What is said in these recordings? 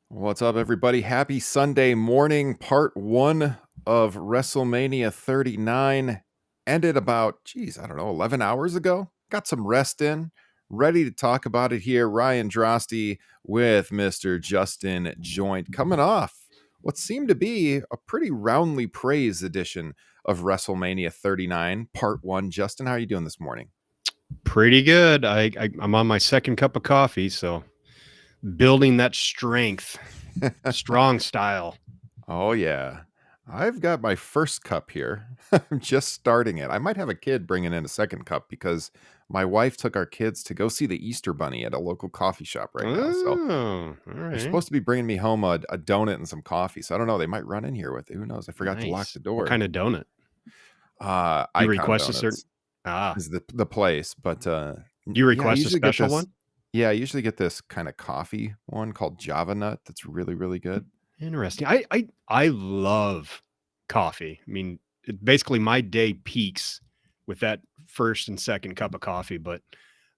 What's up, everybody? Happy Sunday morning. Part 1 of WrestleMania 39 ended about, 11 hours ago. Got some rest in. Ready to talk about it here. Ryan Drosty with Mr. Justin Joint coming off what seemed to be a pretty roundly praised edition of WrestleMania 39, Part 1. Justin, how are you doing this morning? Pretty good. I'm on my second cup of coffee, so building that strength, strong style. Oh, yeah. I've got my first cup here. I'm just starting it. I might have a kid bringing in a second cup because my wife took our kids to go see the Easter Bunny at a local coffee shop right now. So Oh, all they're right. supposed to be bringing me home a donut and some coffee. So I don't know. They might run in here with it. Who knows? I forgot to lock Nice. the door. What kind of donut? You Icon request a certain. Donuts is the place. But Do you yeah, I request a usually get special this. one? Yeah, I usually get this kind of coffee one called Java Nut. That's really, really good. Interesting. I love coffee. I mean, basically my day peaks with that first and second cup of coffee, but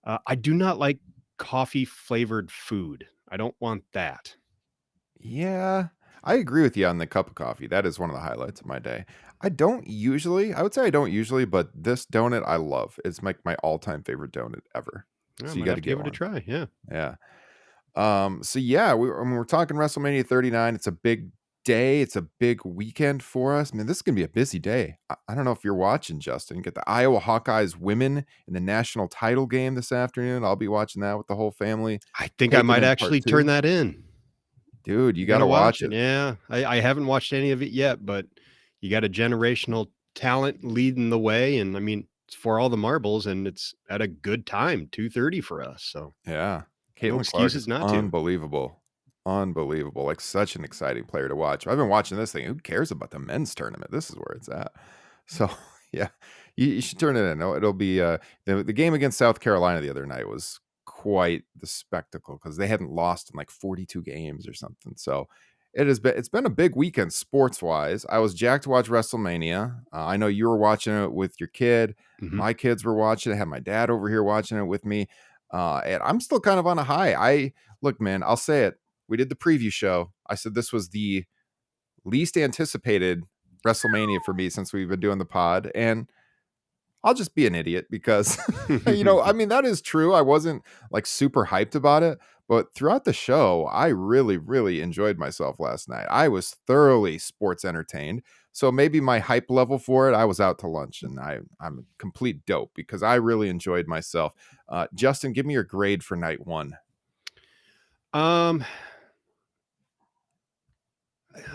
I do not like coffee flavored food. I don't want that. Yeah, I agree with you on the cup of coffee. That is one of the highlights of my day. I would say I don't usually, but this donut I love. It's like my all-time favorite donut ever. I So you might got have to to give get it a one. try. Yeah. Yeah. So yeah, we're talking WrestleMania 39. It's a big day. It's a big weekend for us. Man, this is gonna be a busy day. I don't know if you're watching, Justin. Get the Iowa Hawkeyes women in the national title game this afternoon. I'll be watching that with the whole family. I think I Taking might in part actually turn two. that in. Dude, you I'm gonna gotta watch watch it. it. Yeah, I haven't watched any of it yet, but you got a generational talent leading the way, and I mean, it's for all the marbles, and it's at a good time, 2:30 for us. So Yeah. no Caitlin Clark is excuses not to. unbelievable. Unbelievable. Like such an exciting player to watch. I've been watching this thing. Who cares about the men's tournament? This is where it's at. So yeah, you should turn it in. It'll be the game against South Carolina the other night was quite the spectacle because they hadn't lost in like 42 games or something. So it's been a big weekend sports wise. I was jacked to watch WrestleMania. I know you were watching it with your kid. Mhm. My kids were watching it. I had my dad over here watching it with me. And I'm still kind of on a high. Look, man, I'll say it. We did the preview show. I said this was the least anticipated WrestleMania for me since we've been doing the pod. And I'll just be an idiot because, I mean, that is true. I wasn't like super hyped about it. But throughout the show, I really, really enjoyed myself last night. I was thoroughly sports entertained. So maybe my hype level for it, I was out to lunch and I'm a complete dope because I really enjoyed myself. Justin, give me your grade for night one. Um,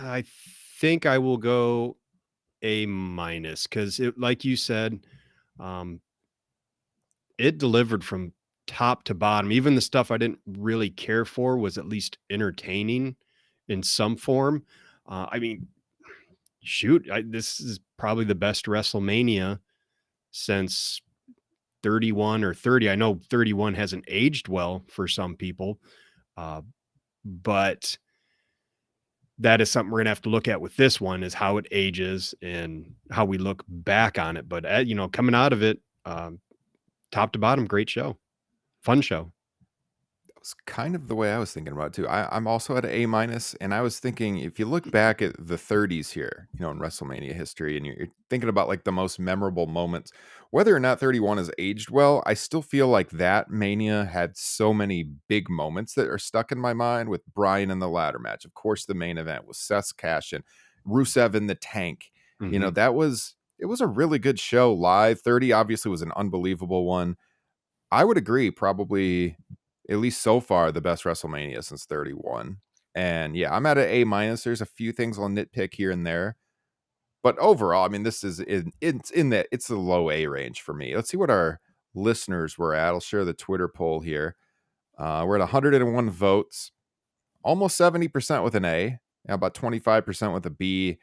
I think I will go A minus because it, like you said, um, it delivered from top to bottom. Even the stuff I didn't really care for was at least entertaining in some form. I mean, shoot, this is probably the best WrestleMania since 31 or 30. I know 31 hasn't aged well for some people, but that is something we're gonna have to look at with this one is how it ages and how we look back on it. But coming out of it, top to bottom, great show, fun show. That was kind of the way I was thinking about it too. I'm also at an A minus, and I was thinking if you look back at the 30s here, in WrestleMania history, and you're thinking about like the most memorable moments, whether or not 31 has aged well, I still feel like that Mania had so many big moments that are stuck in my mind with Bryan in the ladder match. Of course, the main event was Seth's cash and Rusev in the tank. Mhm. It was a really good show live. 30 obviously was an unbelievable one. I would agree, probably at least so far the best WrestleMania since 31. And yeah, I'm at an A minus. There's a few things I'll nitpick here and there, but overall, I mean, this is it's the low A range for me. Let's see what our listeners were at. I'll share the Twitter poll here. We're at 101 votes, almost 70% with an A, about 25% with a B.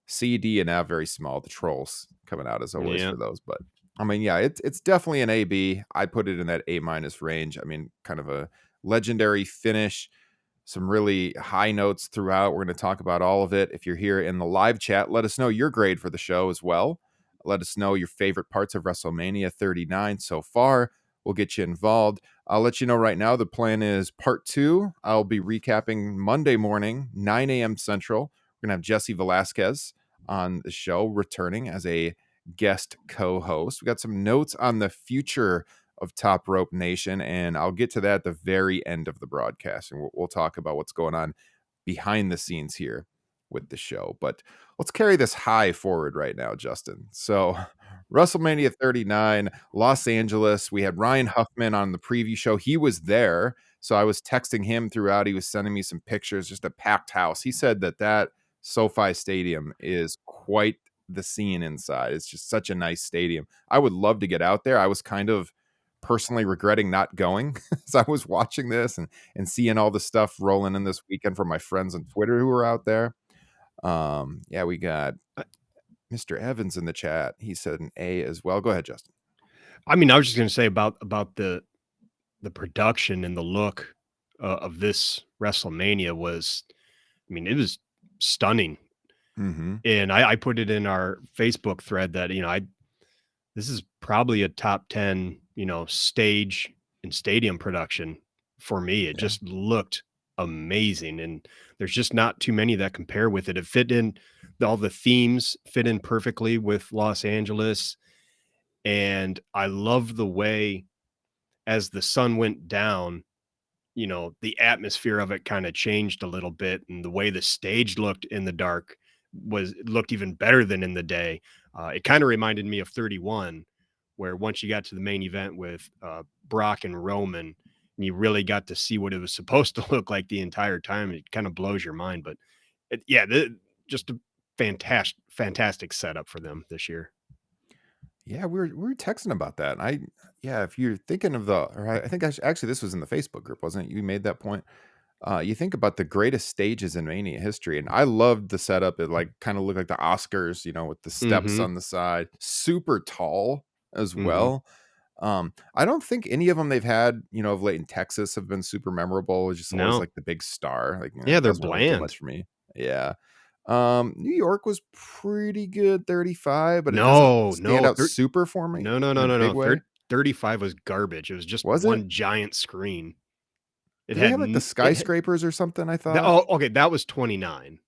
C, D, and F very small. The trolls coming out as always Yeah. for those, but I mean, yeah, it's definitely an A B. I put it in that A minus range. I mean, kind of a legendary finish. Some really high notes throughout. We're going to talk about all of it. If you're here in the live chat, let us know your grade for the show as well. Let us know your favorite parts of WrestleMania 39 so far. We'll get you involved. I'll let you know right now the plan is part 2. I'll be recapping Monday morning, 9 a.m. Central. We're going to have Jesse Velasquez on the show, returning as a guest co-host. We got some notes on the future of Top Rope Nation, and I'll get to that at the very end of the broadcast, and we'll talk about what's going on behind the scenes here with the show. But let's carry this high forward right now, Justin. So WrestleMania 39, Los Angeles. We had Ryan Huffman on the preview show. He was there. So I was texting him throughout. He was sending me some pictures, just a packed house. He said that SoFi Stadium is quite the scene inside. It's just such a nice stadium. I would love to get out there. I was kind of personally regretting not going as I was watching this and seeing all the stuff rolling in this weekend from my friends on Twitter who were out there. Yeah, we got Mr. Evans in the chat. He said an A as well. Go ahead, Justin. I mean, I was just going to say about the production and the look of this WrestleMania was, I mean, it was stunning. Mm-hmm. And I put it in our Facebook thread that, this is probably a top 10, stage and stadium production for me. It just looked amazing. And there's just not too many that compare with it. It fit in, all the themes fit in perfectly with Los Angeles. And I love the way as the sun went down, the atmosphere of it kind of changed a little bit. And the way the stage looked in the dark looked even better than in the day. It kind of reminded me of 31, where once you got to the main event with Brock and Roman, and you really got to see what it was supposed to look like the entire time. It kind of blows your mind. But just a fantastic setup for them this year. Yeah, we were texting about that. If you're thinking of I think actually this was in the Facebook group, wasn't it? You made that point. You think about the greatest stages in Mania history, and I loved the setup. It like kind of looked like the Oscars, with the steps Mm-hmm. on the side, super tall as Mm-hmm. well. I don't think any of them they've had, of late in Texas have been super memorable. It's just always No. like the big star. Like, Yeah, it they're doesn't really do bland. much for me. Yeah. New York was pretty good, 35, but it doesn't No, stand no, out super for me no, no, in no, a no, big no. way. 35 was garbage. It was just Was it? one giant screen. It Did they had have like the it had, skyscrapers or something? I that, thought. oh, okay, that was 29.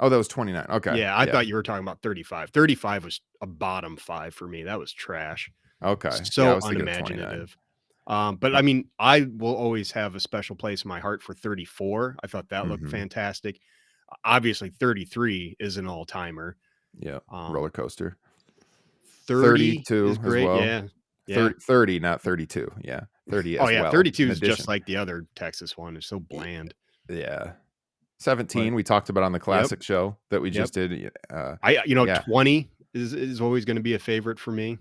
Oh, that was 29. Okay. Yeah, I Yeah. thought you were talking about 35. 35 was a bottom 5 for me. That was trash. Okay. Yeah, I So was thinking of 29. unimaginative. But I mean, I will always have a special place in my heart for 34. I thought that looked Mm-hmm. fantastic. Obviously, 33 is an all-timer. Yeah. Roller Um, coaster. 30 is 32 as great. well. Yeah. Yeah. 30, not 32. Yeah. 30 Oh as yeah, well. 32 In is just addition. like the other Texas one. It's so Y- bland. Yeah. But 17 we talked about on the yep, classic show that we yep. just did. Yeah. 20 is always going to be a favorite for me.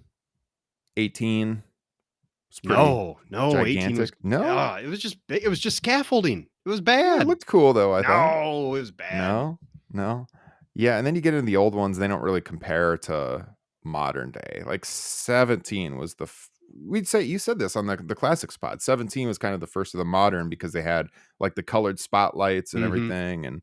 18 was pretty No, no, 18 was gigantic. No? it was just big. It was just scaffolding. It was It bad. looked cool though, I thought. No, it was bad. No? No? Yeah, and then you get into the old ones, they don't really compare to modern day. Like 17 was we'd say you said this on the classic spot. 17 was kind of the first of the modern because they had like the colored spotlights and Mhm. everything and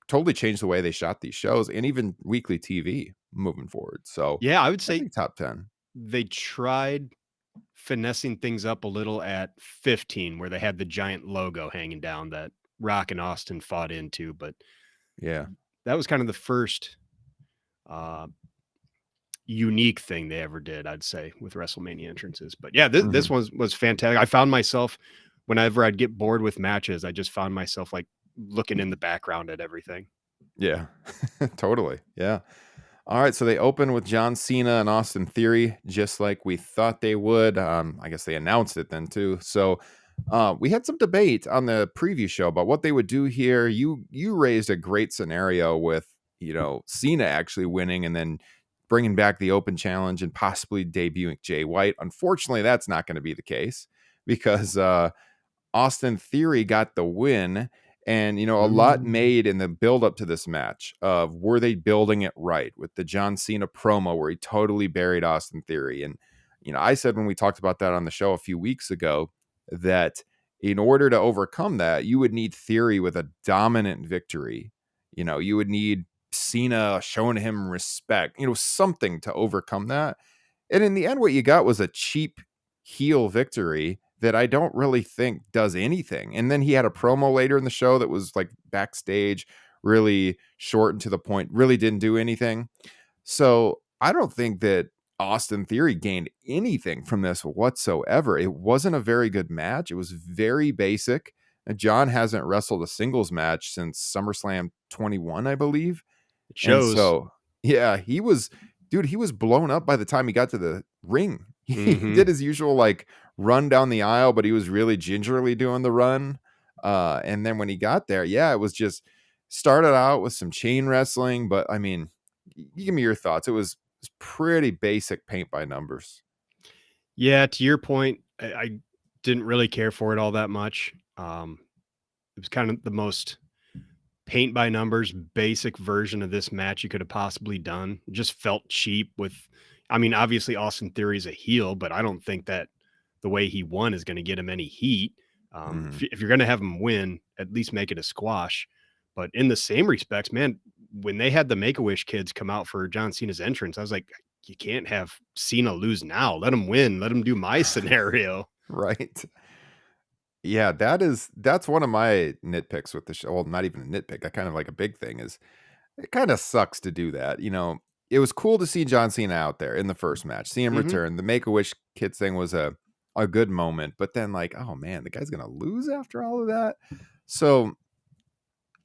totally changed the way they shot these shows and even weekly TV moving forward. So Yeah, I would I say think top 10. they tried finessing things up a little at 15 where they had the giant logo hanging down that Rock and Austin fought into, but Yeah. that was kind of the first uh unique thing they ever did, I'd say, with WrestleMania entrances. But yeah, this Mhm. was fantastic. I found myself whenever I'd get bored with matches, I just found myself like looking in the background at everything. Yeah. Totally. Yeah. All right, so they open with John Cena and Austin Theory, just like we thought they would. I guess they announced it then too. So we had some debate on the preview show about what they would do here. You raised a great scenario with Cena actually winning and then bringing back the Open Challenge and possibly debuting Jay White. Unfortunately, that's not going to be the case because Austin Theory got the win. And, a lot Mm. made in the build up to this match of were they building it right with the John Cena promo where he totally buried Austin Theory. And, I said when we talked about that on the show a few weeks ago that in order to overcome that, you would need Theory with a dominant victory. You would need Cena showing him respect, something to overcome that. And in the end, what you got was a cheap heel victory that I don't really think does anything. And then he had a promo later in the show that was like backstage, really short and to the point, really didn't do anything. So I don't think that Austin Theory gained anything from this whatsoever. It wasn't a very good match. It was very basic. And John hasn't wrestled a singles match since SummerSlam 21, I believe. It And shows. so, yeah, he was blown up by the time he got to the ring. He Mhm. did his usual like run down the aisle, but he was really gingerly doing the run. And then when he got there, yeah, it was just started out with some chain wrestling, but I mean, you give me your thoughts. It was pretty basic paint by numbers. Yeah, to your point, I didn't really care for it all that much. It was kind of the most paint by numbers, basic version of this match you could have possibly done. It just felt cheap I mean, obviously Austin Theory's a heel, but I don't think that the way he won is going to get him any heat. Mhm. If you're going to have him win, at least make it a squash. But in the same respects, man, when they had the Make-A-Wish kids come out for John Cena's entrance, I was like, you can't have Cena lose now. Let him win. Let him do my scenario. Right. Yeah, that's one of my nitpicks with the show. Well, not even a nitpick. I kind of like a big thing is it kind of sucks to do that. It was cool to see John Cena out there in the first match, see him Hmm. return. The Make a Wish Kids thing was a good moment, but then like, oh man, the guy's gonna lose after all of that. So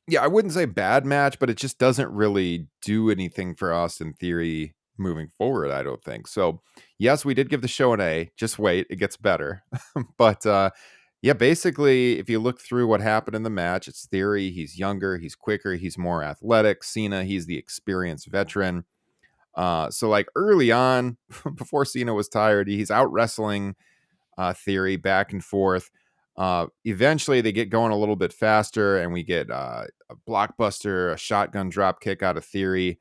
yeah, I wouldn't say bad match, but it just doesn't really do anything for Austin Theory moving forward, I don't think. So yes, we did give the show an A. Just wait, it gets better. But yeah, basically, if you look through what happened in the match, it's Theory. He's younger, he's quicker, he's more athletic. Cena, he's the experienced veteran. So like early on, before Cena was tired, he's out wrestling Theory back and forth. Eventually, they get going a little bit faster, and we get a blockbuster, a shotgun drop kick out of Theory.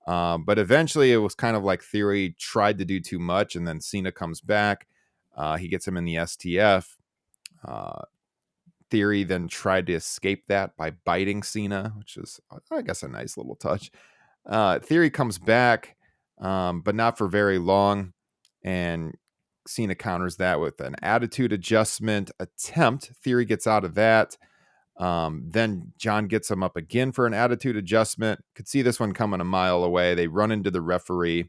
But eventually, it was kind of like Theory tried to do too much, and then Cena comes back. He gets him in the STF. Uh, Theory then tried to escape that by biting Cena, which is, I guess, a nice little touch. Theory comes back, but not for very long. And Cena counters that with an attitude adjustment attempt. Theory gets out of that. Then John gets him up again for an attitude adjustment. Could see this one coming a mile away. They run into the referee.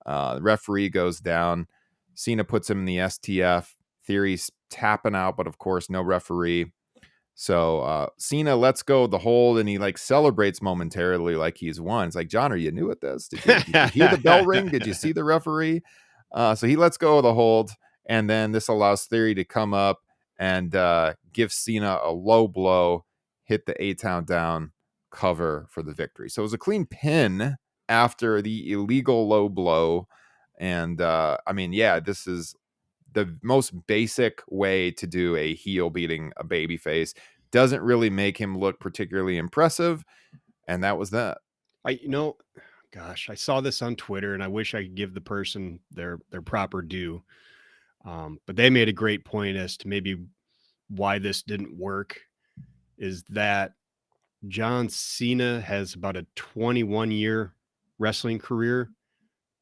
The referee goes down. Cena puts him in the STF. Theory's tapping out, but of course, no referee. So Cena lets go of the hold and he like celebrates momentarily like he's won. It's like, John, are you new at this? Did you hear the bell ring? Did you see the referee? So he lets go of the hold, and then this allows Theory to come up and give Cena a low blow, hit the A-Town down, cover for the victory. So it was a clean pin after the illegal low blow. And I mean, yeah, this is the most basic way to do a heel beating a babyface. Doesn't really make him look particularly impressive, and that was that. I you know, Gosh, I saw this on Twitter and I wish I could give the person their proper due. But they made a great point as to maybe why this didn't work is that John Cena has about a 21-year wrestling career,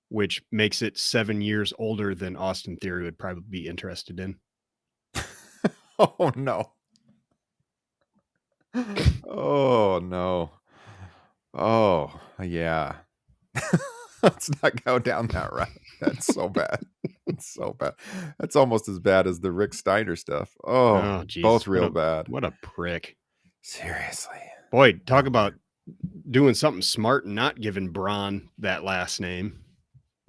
which makes it 7 years older than Austin Theory would probably be interested in. Oh no. Oh no. Oh yeah. Let's not go down that route. That's so bad. That's so bad. That's almost as bad as the Rick Steiner stuff. Oh, Oh, Jesus, both real bad. what a prick. Seriously. Boy, talk Oh about man. doing something smart and not giving Braun that last name.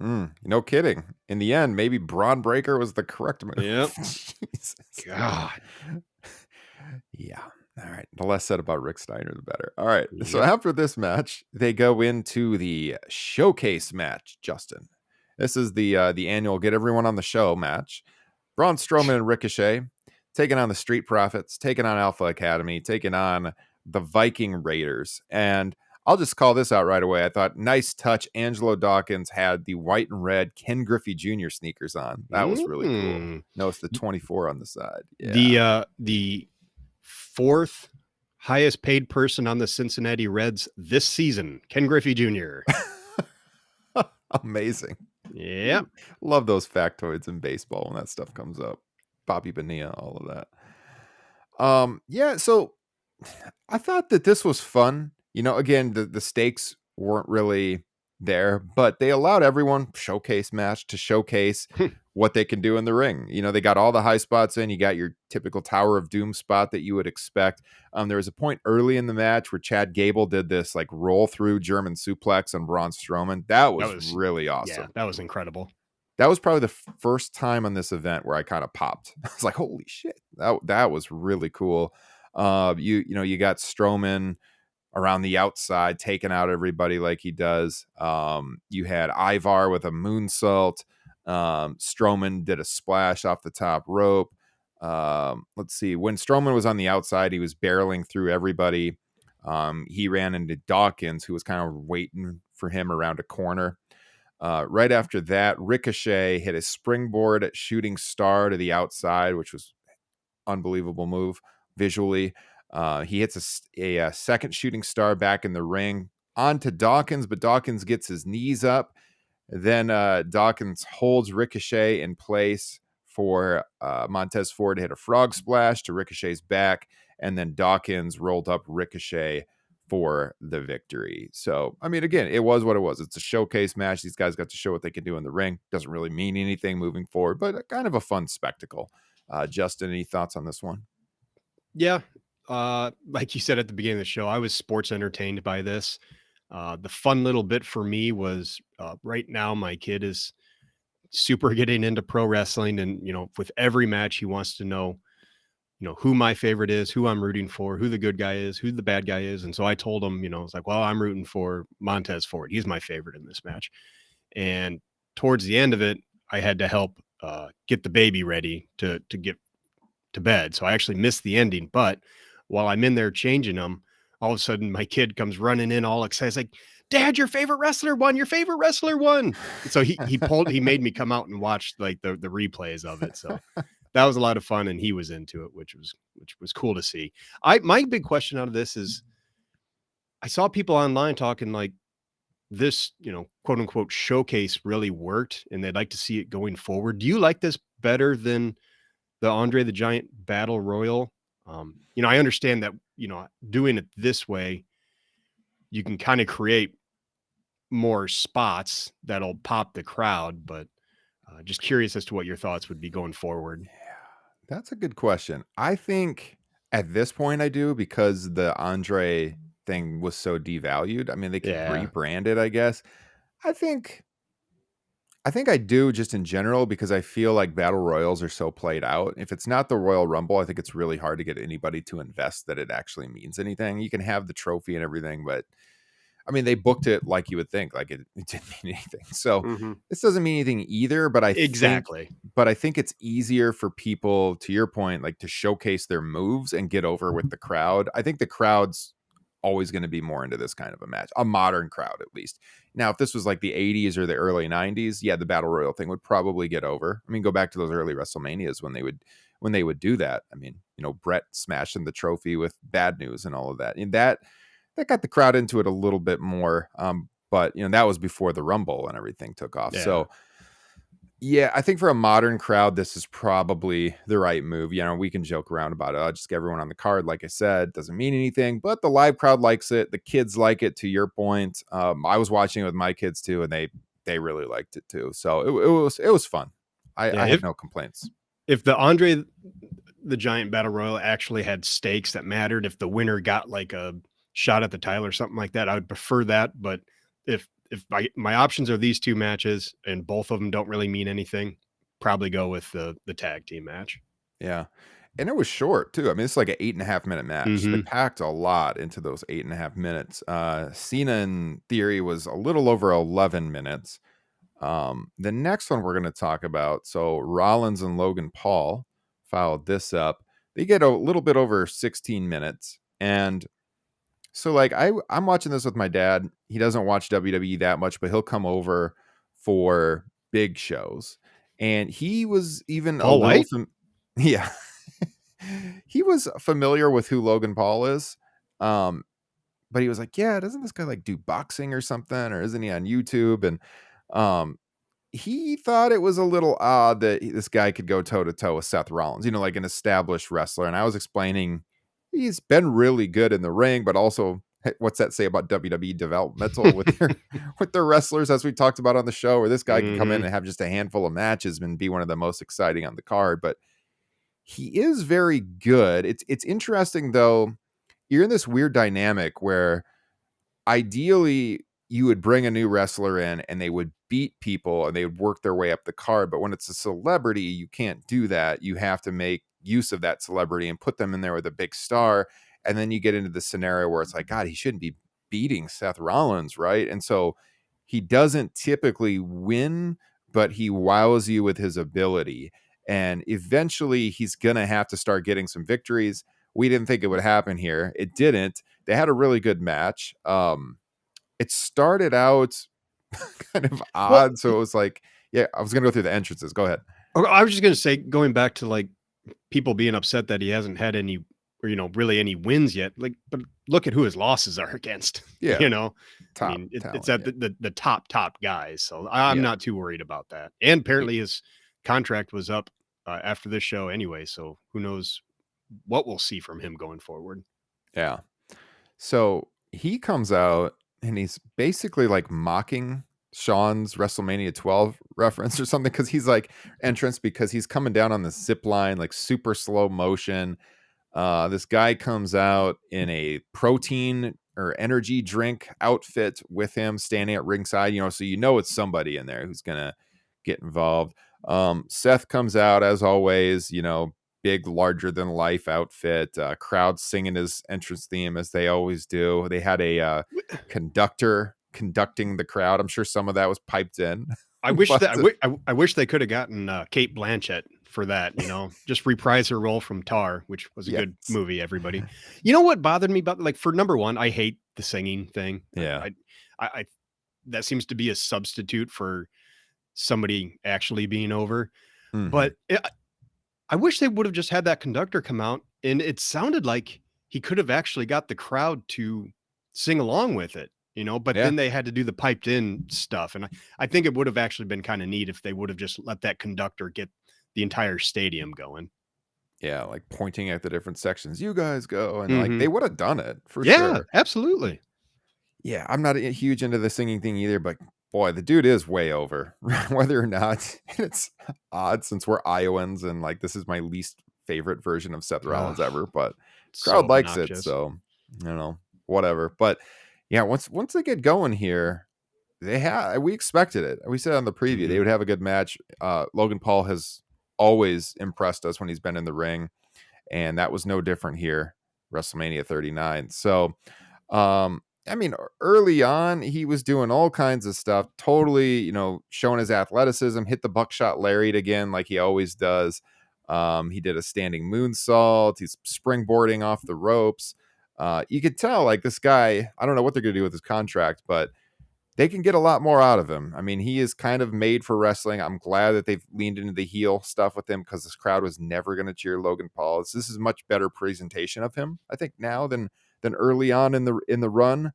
No kidding. In the end, maybe Braun Breaker was the correct move. Yep. Jesus. God. Yeah. All right. The less said about Rick Steiner, the better. All right. So Yep. after this match, they go into the showcase match, Justin. This is the annual get everyone on the show match. Braun Strowman and Ricochet taking on the Street Profits, taking on Alpha Academy, taking on the Viking Raiders. And I'll just call this out right away. I thought, nice touch. Angelo Dawkins had the white and red Ken Griffey Jr. sneakers on. That was really cool. Mm. Notice the 24 on the side. Yeah. The fourth highest paid person on the Cincinnati Reds this season, Ken Griffey Jr. Amazing. Yep. Love those factoids in baseball when that stuff comes up. Bobby Bonilla, all of that. Yeah, so I thought that this was fun. Again, the stakes weren't really there, but they allowed everyone showcase match to showcase what they can do in the ring. They got all the high spots in. You got your typical Tower of Doom spot that you would expect. There was a point early in the match where Chad Gable did this like roll through German suplex on Braun Strowman. That That was was really yeah, awesome. that was incredible. That was probably the first time on this event where I kind of popped. I was like, "Holy shit, that was really cool." You got Strowman around the outside, taking out everybody like he does. You had Ivar with a moonsault. Strowman did a splash off the top rope. Let's see. When Strowman was on the outside, he was barreling through everybody. He ran into Dawkins, who was kind of waiting for him around a corner. Right after that, Ricochet hit a springboard shooting star to the outside, which was unbelievable move visually. He hits a second shooting star back in the ring onto Dawkins, but Dawkins gets his knees up. Then Dawkins holds Ricochet in place for Montez Ford to hit a frog splash to Ricochet's back, and then Dawkins rolled up Ricochet for the victory. So, I mean, again, it was what it was. It's a showcase match. These guys got to show what they can do in the ring. Doesn't really mean anything moving forward, but kind of a fun spectacle. Justin, any thoughts on this one? Yeah. Like you said at the beginning of the show, I was sports entertained by this. The fun little bit for me was right now my kid is super getting into pro wrestling, and with every match he wants to know who my favorite is, who I'm rooting for, who the good guy is, who the bad guy is. And so I told him, it's like, well, I'm rooting for Montez Ford. He's my favorite in this match. And towards the end of it, I had to help get the baby ready to get to bed. So I actually missed the ending. But while I'm in there changing them, all of a sudden my kid comes running in all excited. He's like, Dad, your favorite wrestler won. Your favorite wrestler won. And so he made me come out and watch like the replays of it. So that was a lot of fun, and he was into it, which was cool to see. My big question out of this is, I saw people online talking like this, quote unquote showcase really worked, and they'd like to see it going forward. Do you like this better than the Andre the Giant Battle Royal? I understand that, doing it this way, you can kind of create more spots that'll pop the crowd, but just curious as to what your thoughts would be going forward. That's a good question. I think at this point I do, because the Andre thing was so devalued. I mean, they could Yeah. rebrand it, I guess. I think I do, just in general, because I feel like battle royals are so played out. If it's not the Royal Rumble, I think it's really hard to get anybody to invest that it actually means anything. You can have the trophy and everything, but I mean, they booked it like you would think, like it didn't mean anything. So Hmm. this doesn't mean anything either, but Exactly. I think it's easier for people, to your point, like to showcase their moves and get over with the crowd. I think the crowd's always going to be more into this kind of a match, a modern crowd at least. Now, if this was like the 80s or the early 90s, yeah, the battle royal thing would probably get over. I mean, go back to those early WrestleManias when they would do that. I mean, Brett smashing the trophy with Bad News and all of that. And that got the crowd into it a little bit more. But that was before the Rumble and everything took off. Yeah. So yeah, I think for a modern crowd, this is probably the right move. We can joke around about it. I'll just get everyone on the card. Like I said, doesn't mean anything, but the live crowd likes it. The kids like it, to your point. I was watching it with my kids too, and they really liked it too. So it was fun. Yeah. I had no complaints. If the Andre the Giant Battle Royal actually had stakes that mattered, if the winner got like a shot at the title or something like that, I would prefer that. But if my options are these two matches and both of them don't really mean anything, probably go with the tag team match. Yeah. And it was short too. I mean, it's like an 8.5 minute match. So they Hmm. packed a lot into those 8.5 minutes. Cena in theory was a little over 11 minutes. The next one we're going to talk about. So Rollins and Logan Paul followed this up. They get a little bit over 16 minutes. And so like I'm watching this with my dad. He doesn't watch WWE that much, but he'll come over for big shows. And he was even a Paul little White? yeah. He was familiar with who Logan Paul is. Um, but he was like, "Yeah, doesn't this guy like do boxing or something, or isn't he on YouTube?" And um, he thought it was a little odd that this guy could go toe to toe with Seth Rollins, like an established wrestler. And I was explaining he's been really good in the ring, but also hey, what's that say about WWE developmental with their with their wrestlers, as we talked about on the show, where this guy can come in Mhm. and have just a handful of matches and be one of the most exciting on the card. But he is very good. It's interesting though. You're in this weird dynamic where ideally you would bring a new wrestler in and they would beat people and they would work their way up the card. But when it's a celebrity, you can't do that. You have to make use of that celebrity and put them in there with a big star. And then you get into the scenario where it's like, God, he shouldn't be beating Seth Rollins, right? And so he doesn't typically win, but he wows you with his ability. And eventually he's going to have to start getting some victories. We didn't think it would happen here. It didn't. They had a really good match. It started out kind of Well, odd, so it was like, yeah, I was gonna go through the entrances. Go ahead. I was just gonna say, going back to like people being upset that he hasn't had any, or really any wins yet. Like, but look at who his losses are against. Yeah, I top mean, it's talent. at Yeah, the top guys. So I'm yeah. not too worried about that. And apparently his contract was up after this show anyway. So who knows what we'll see from him going forward. Yeah. So he comes out and he's basically like mocking Sean's WrestleMania 12 reference or something because he's like entrance because he's coming down on the zip line, like super slow motion. This guy comes out in a protein or energy drink outfit with him standing at ringside, so it's somebody in there who's gonna get involved. Seth comes out as always, big larger than life outfit, crowd singing his entrance theme as they always do. They had a conductor conducting the crowd. I'm sure some of that was piped in. I wish but that I wish they could have gotten Kate Blanchett for that. Just reprise her role from Tar, which was a good yes. movie. Everybody, you know what bothered me about, like, for number one, I hate the singing thing. Yeah. I that seems to be a substitute for somebody actually being over. Hmm. But I wish they would have just had that conductor come out, and it sounded like he could have actually got the crowd to sing along with it, but Yeah. then they had to do the piped in stuff. And I think it would have actually been kind of neat if they would have just let that conductor get the entire stadium going. Yeah, like pointing at the different sections. You guys go, and like they Hmm. would have done it for Yeah, sure. absolutely. Yeah, I'm not huge into the singing thing either, but boy, the dude is way over. Whether or not it's odd since we're Iowans and like this is my least favorite version of Seth Rollins Ugh, ever, but so crowd likes it, obnoxious. so I don't know, whatever. But yeah, once they get going here, we expected it. We said on the preview they Hmm. would have a good match. Logan Paul has always impressed us when he's been in the ring, and that was no different here, WrestleMania 39. So I mean, early on, he was doing all kinds of stuff, totally, showing his athleticism, hit the buckshot lariat again, like he always does. He did a standing moonsault. He's springboarding off the ropes. You could tell, like, this guy, I don't know what they're going to do with his contract, but they can get a lot more out of him. I mean, he is kind of made for wrestling. I'm glad that they've leaned into the heel stuff with him because this crowd was never going to cheer Logan Paul. This is much better presentation of him, I think, now than early on in the run.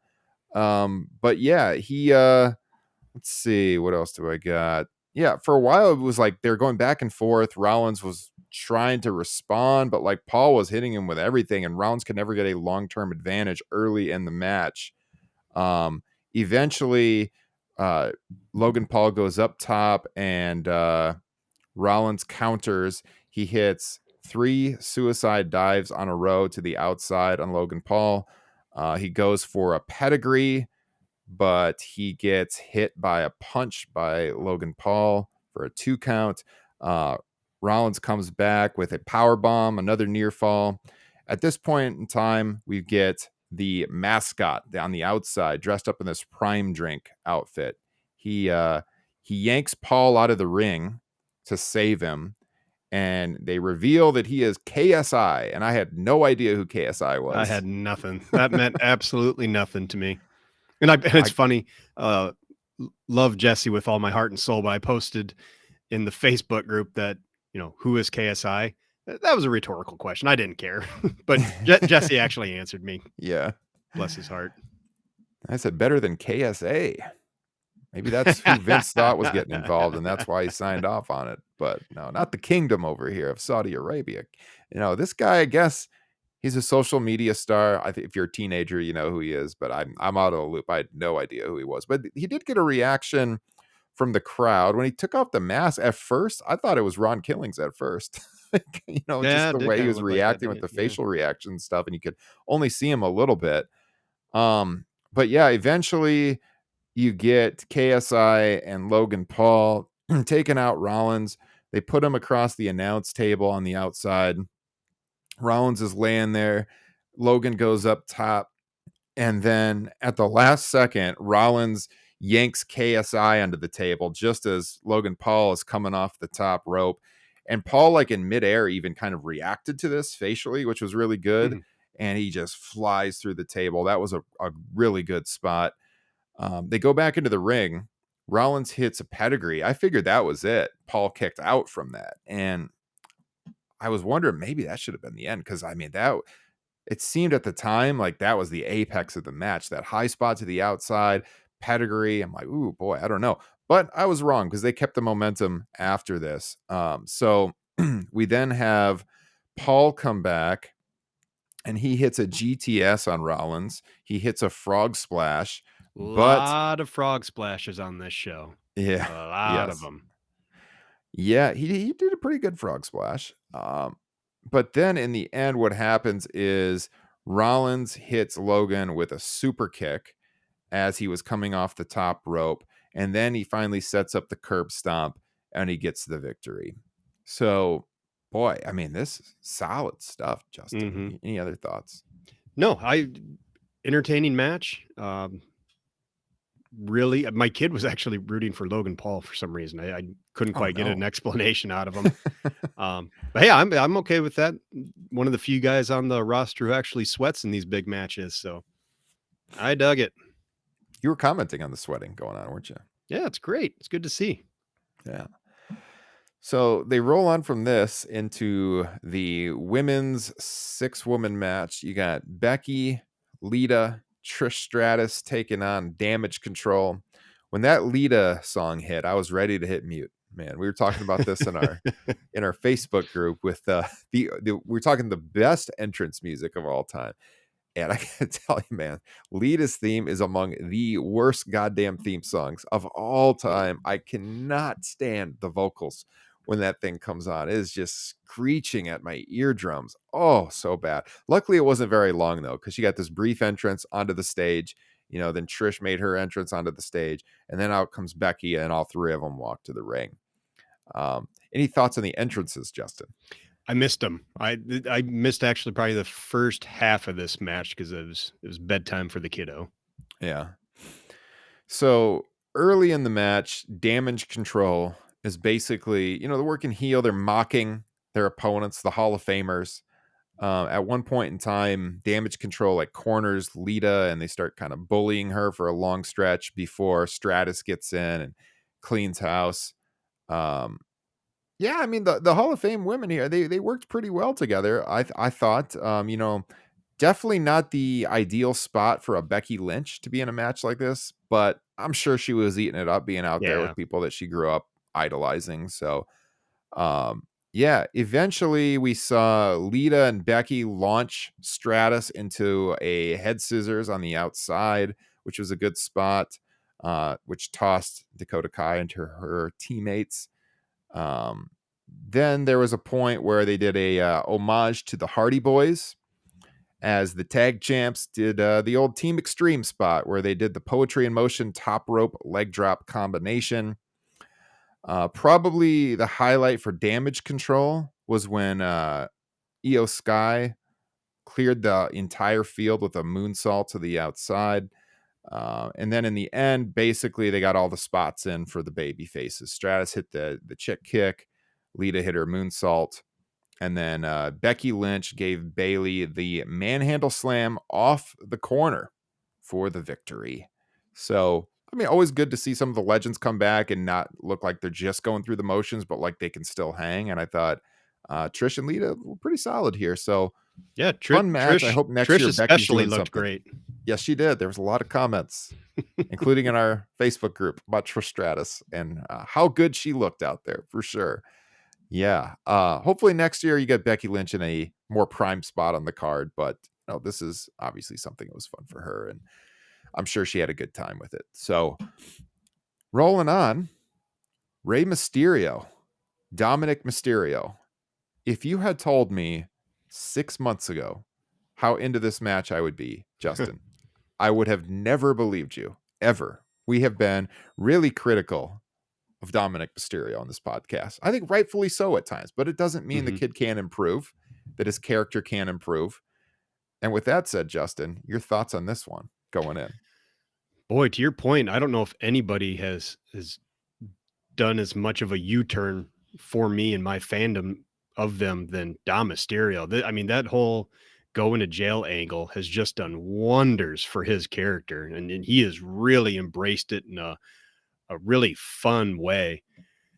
But yeah, he let's see, what else do I got? Yeah, for a while it was like they're going back and forth. Rollins was trying to respond, but like Paul was hitting him with everything, and Rollins could never get a long-term advantage early in the match. Um, Eventually, uh, Logan Paul goes up top and Rollins counters. He hits 3 suicide dives on a row to the outside on Logan Paul. He goes for a pedigree, but he gets hit by a punch by Logan Paul for a 2 count. Uh, Rollins comes back with a power bomb, another near fall. At this point in time, we get the mascot on the outside, dressed up in this prime drink outfit. He yanks Paul out of the ring to save him, and they reveal that he is KSI, and I had no idea who KSI I was. had nothing. That meant absolutely nothing to me. And it's I funny. Love Jesse with all my heart and soul, but I posted in the Facebook group that, who is KSI? That was a rhetorical question. I didn't care, but Jesse actually answered me. Yeah. Bless his heart. I said better than KSA. Maybe that's who Vince thought was getting involved, and that's why he signed off on it. But no, not the kingdom over here of Saudi Arabia. This guy, I guess he's a social media star. I think if you're a teenager, you know who he is, but I'm out of the loop. I had no idea who he was. But he did get a reaction from the crowd when he took off the mask. At first, I thought it was Ron Killings at first. Just Yeah, it the did way he kinda was look like that, reacting didn't with it? the Yeah. facial reaction and stuff, and you could only see him a little bit. But yeah, eventually you get KSI and Logan Paul taking out Rollins. They put him across the announce table on the outside. Rollins is laying there. Logan goes up top. And then at the last second, Rollins yanks KSI onto the table just as Logan Paul is coming off the top rope. And Paul, like in midair, even kind of reacted to this facially, which was really good. Mhm. And he just flies through the table. That was a really good spot. They go back into the ring. Rollins hits a pedigree. I figured that was it. Paul kicked out from that. And I was wondering maybe that should have been the end because I mean, that it seemed at the time like that was the apex of the match, that high spot to the outside, pedigree. I'm like, ooh, boy, I don't know. But I was wrong because they kept the momentum after this. So we then have Paul come back and he hits a GTS on Rollins. He hits a frog splash, but Lot of frog splashes on this show. yeah, A lot of yes. them. Yeah, he did a pretty good frog splash. But then in the end, what happens is Rollins hits Logan with a super kick as he was coming off the top rope, and then he finally sets up the curb stomp and he gets the victory. So, boy, I mean, this is solid stuff, Justin. Mhm. Any other thoughts? No, I entertaining match. Really, my kid was actually rooting for Logan Paul for some reason. I couldn't Oh quite get an no. explanation out of him. But hey, I'm okay with that. One of the few guys on the roster who actually sweats in these big matches, so I dug it. You were commenting on the sweating going on, weren't you? Yeah, it's great. It's good to see. Yeah. So they roll on from this into the women's 6-woman match. You got Becky, Lita, Trish Stratus taking on Damage Control. When that Lita song hit, I was ready to hit mute. Man, we were talking about this in our Facebook group with we were talking the best entrance music of all time. And I gotta tell you, man, Lita's theme is among the worst goddamn theme songs of all time. I cannot stand the vocals when that thing comes on. It is just screeching at my eardrums. Oh, so bad. Luckily, it wasn't very long though, because she got this brief entrance onto the stage. Then Trish made her entrance onto the stage, and then out comes Becky, and all three of them walk to the ring. Any thoughts on the entrances, Justin? I missed them. I missed actually probably the first half of this match because it was bedtime for the kiddo. Yeah. So early in the match, Damage Control is basically, the working heel. They're mocking their opponents, the Hall of Famers. At one point in time, Damage Control like corners Lita and they start kind of bullying her for a long stretch before Stratus gets in and cleans house. Um, yeah, I mean the Hall of Fame women here, they worked pretty well together. I thought, definitely not the ideal spot for a Becky Lynch to be in a match like this, but I'm sure she was eating it up being out there Yeah. with people that she grew up idolizing. So, yeah, eventually we saw Lita and Becky launch Stratus into a head scissors on the outside, which was a good spot, which tossed Dakota Kai into her teammates. Um, then there was a point where they did a homage to the Hardy Boys as the tag champs did the old Team Extreme spot where they did the poetry in motion top rope leg drop combination. Probably the highlight for Damage Control was when Io Sky cleared the entire field with a moonsault to the outside. And then in the end, basically they got all the spots in for the baby faces. Stratus hit the chick kick, Lita hit her moonsault, and then Becky Lynch gave Bailey the manhandle slam off the corner for the victory. So, I mean, always good to see some of the legends come back and not look like they're just going through the motions, but like they can still hang. And I thought Trish and Lita were pretty solid here. So Yeah, fun match. I hope next Trish year Becky's especially doing looked something. great. Yes, she did. There was a lot of comments, including in our Facebook group about Trish Stratus and how good she looked out there for sure. Yeah. Hopefully next year you get Becky Lynch in a more prime spot on the card, but this is obviously something that was fun for her, and I'm sure she had a good time with it. So rolling on, Rey Mysterio, Dominik Mysterio. If you had told me 6 months ago how into this match I would be, Justin, I would have never believed you, ever. We have been really critical of Dominik Mysterio on this podcast. I think rightfully so at times, but it doesn't mean the Mhm. kid can't improve, that his character can improve. And with that said, Justin, your thoughts on this one going in? Boy, to your point, I don't know if anybody has done as much of a U-turn for me and my fandom of them than Dom Mysterio. I mean, that whole going to jail angle has just done wonders for his character, and he has really embraced it in a really fun way.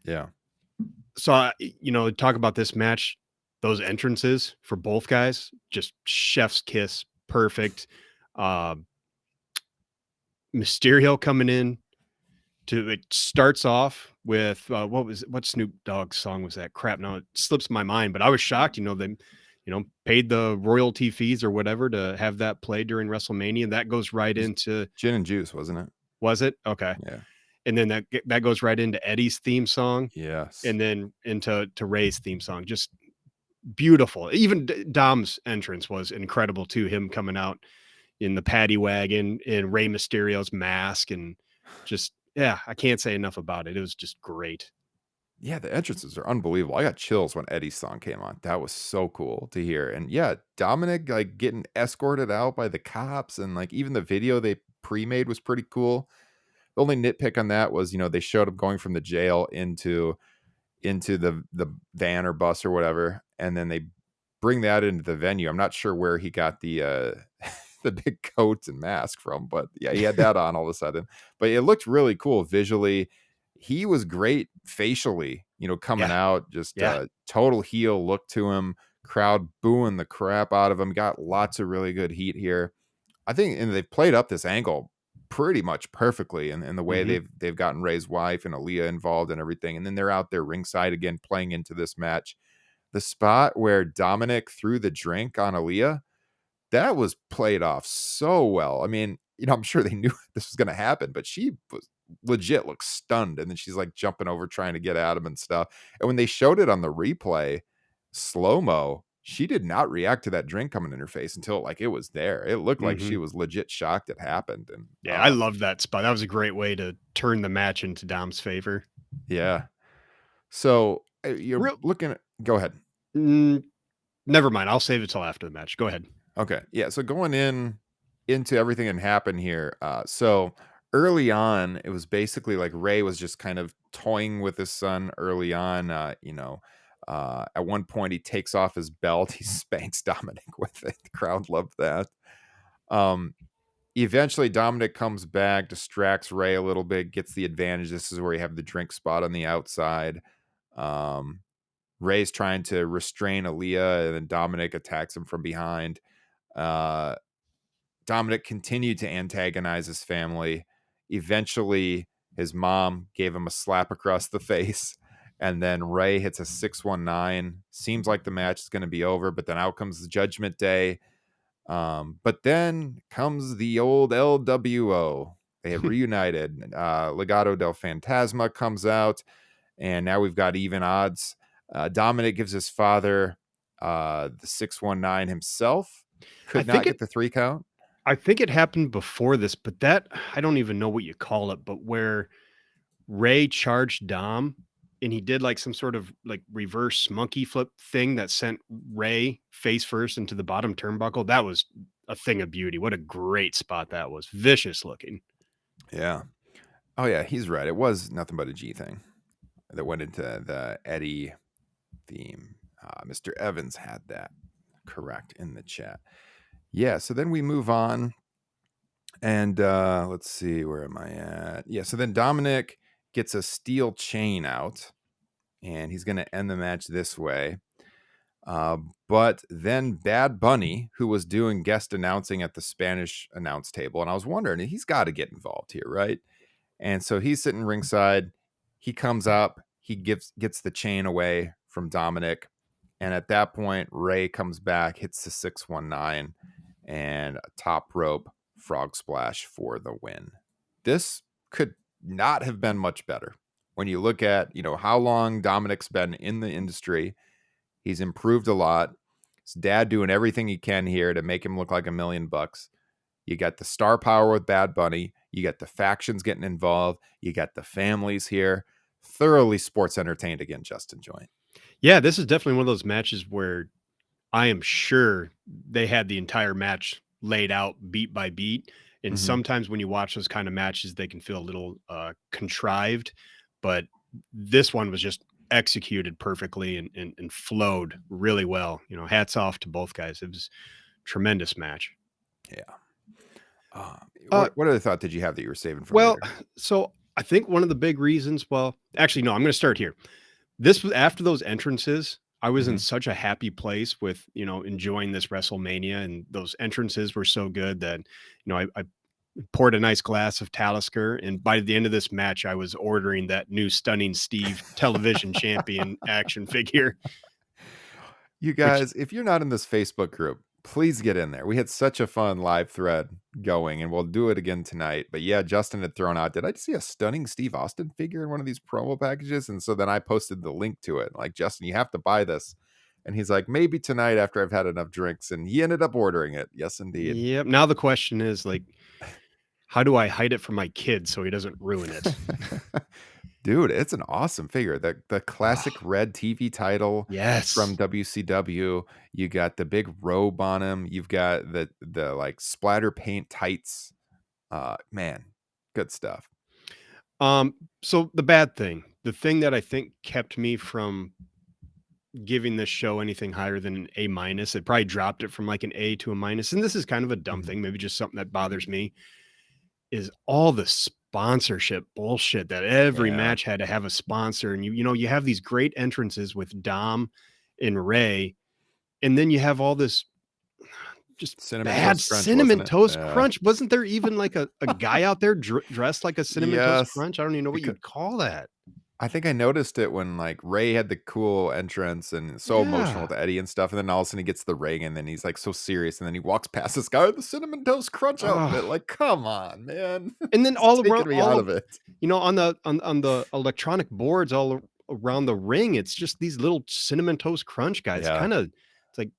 Yeah. So, talk about this match, those entrances for both guys, just chef's kiss, perfect. Uh, Mysterio coming in it starts off with what Snoop Dogg's song was that? Crap, now it slips my mind, but I was shocked, they, paid the royalty fees or whatever to have that play during WrestleMania. And that goes right It was into, gin and juice, wasn't it? was it? Okay. Yeah. And then that goes right into Eddie's theme song Yes. and then into Ray's theme song. Just beautiful. Even Dom's entrance was incredible too. Him coming out in the paddy wagon in Rey Mysterio's mask and just, yeah, I can't say enough about it. It was just great. Yeah, the entrances are unbelievable. I got chills when Eddie's song came on. That was so cool to hear. And yeah, Dominic like getting escorted out by the cops, and like even the video they pre-made was pretty cool. The only nitpick on that was, they showed him going from the jail into the van or bus or whatever, and then they bring that into the venue. I'm not sure where he got the the big coat and mask from, but yeah, he had that on all of a sudden. But it looked really cool visually. He was great facially, coming Yeah. out, just Yeah. total heel look to him. Crowd booing the crap out of him. Got lots of really good heat here. I think, and they've played up this angle pretty much perfectly in the way Mhm. they've gotten Ray's wife and Aaliyah involved and everything. And then they're out there ringside again playing into this match. The spot where Dominic threw the drink on Aaliyah, that was played off so well. I mean, I'm sure they knew this was going to happen, but she was legit looked stunned. And then she's like jumping over trying to get at him and stuff. And when they showed it on the replay, slow mo, she did not react to that drink coming in her face until like it was there. It looked like she Mhm. was legit shocked it happened. And Yeah, I love that spot. That was a great way to turn the match into Dom's favor. yeah. So you're Real looking at, go ahead. mm, Never mind. I'll save it till after the match. Go ahead. Okay. Yeah. So going into everything that happened here. So early on, it was basically like Ray was just kind of toying with his son early on. At one point he takes off his belt, he spanks Dominic with it. The crowd loved that. Um, Eventually Dominic comes back, distracts Ray a little bit, gets the advantage. This is where you have the drink spot on the outside. Um, Ray's trying to restrain Aaliyah, and then Dominic attacks him from behind. Uh, Dominic continued to antagonize his family. Eventually, his mom gave him a slap across the face. And then Ray hits a 619. Seems like the match is going to be over, but then out comes the Judgment Day. But then comes the old LWO. They have reunited. Legado del Fantasma comes out, and now we've got even odds. Dominic gives his father the 619 himself. I Could think not get it the 3 count. I think it happened before this, but that I don't even know what you call it, but where Ray charged Dom and he did like some sort of like reverse monkey flip thing that sent Ray face first into the bottom turnbuckle. That was a thing of beauty. What a great spot that was. Vicious looking. Yeah. Oh, yeah, he's right. It was nothing but a G thing that went into the Eddie theme. Mr. Evans had that correct in the chat. Yeah, so then we move on. And let's see, where am I at? Yeah, so then Dominic gets a steel chain out, and he's going to end the match this way. But then Bad Bunny, who was doing guest announcing at the Spanish announce table, and I was wondering, he's got to get involved here, right? And so he's sitting ringside. He comes up, he gets the chain away from Dominik. And at that point, Rey comes back, hits the 619 and a top rope frog splash for the win. This could not have been much better. When you look at, how long Dominik's been in the industry, he's improved a lot. His dad doing everything he can here to make him look like $1,000,000. You got the star power with Bad Bunny. You got the factions getting involved. You got the families here. Thoroughly sports entertained again, Justin Joint. Yeah, this is definitely one of those matches where I am sure they had the entire match laid out beat by beat. And Mm-hmm. sometimes when you watch those kind of matches, they can feel a little contrived, but this one was just executed perfectly and flowed really well. Hats off to both guys. It was a tremendous match. Yeah. Uh, What other thought did you have that you were saving for well, later? so I think one of the big reasons, well, actually, no, I'm going to start here. This was after those entrances. I was in Mm-hmm. such a happy place with, enjoying this WrestleMania, and those entrances were so good that, I poured a nice glass of Talisker. And by the end of this match, I was ordering that new Stunning Steve television champion action figure, You which, guys, if you're not in this Facebook group, please get in there. We had such a fun live thread going, and we'll do it again tonight. But yeah, Justin had thrown out, did I see a stunning Steve Austin figure in one of these promo packages? And so then I posted the link to it. Like, Justin, you have to buy this. And he's like, maybe tonight after I've had enough drinks. And he ended up ordering it. Yes, indeed. yep. Now the question is, like, how do I hide it from my kid so he doesn't ruin it? Dude, it's an awesome figure. The classic Oh, red TV title from yes. WCW. You got the big robe on him. You've got the like splatter paint tights. Man, good stuff. So the thing that I think kept me from giving this show anything higher than an A minus, it probably dropped it from like an A to a minus. And this is kind of a dumb Mhm. thing, maybe just something that bothers me, is all the sponsorship bullshit that every Yeah. match had to have a sponsor. And you have these great entrances with Dom and Ray, and then you have all this just Cinnamon bad Toast Crunch, wasn't cinnamon it? toast Yeah. crunch. Wasn't there even like a guy out there dressed like a cinnamon toast Yes. crunch? I don't even know what Because you'd call that. I think I noticed it when like Ray had the cool entrance and so emotional Yeah. with Eddie and stuff, and then all of a sudden he gets the ring and then he's like so serious, and then he walks past this guy with the Cinnamon Toast Crunch outfit. Oh. Like, come on, man. And then It's all around taking me all out of of it. on the electronic boards around the ring, it's just these little cinnamon toast crunch guys. Yeah, Kinda it's like,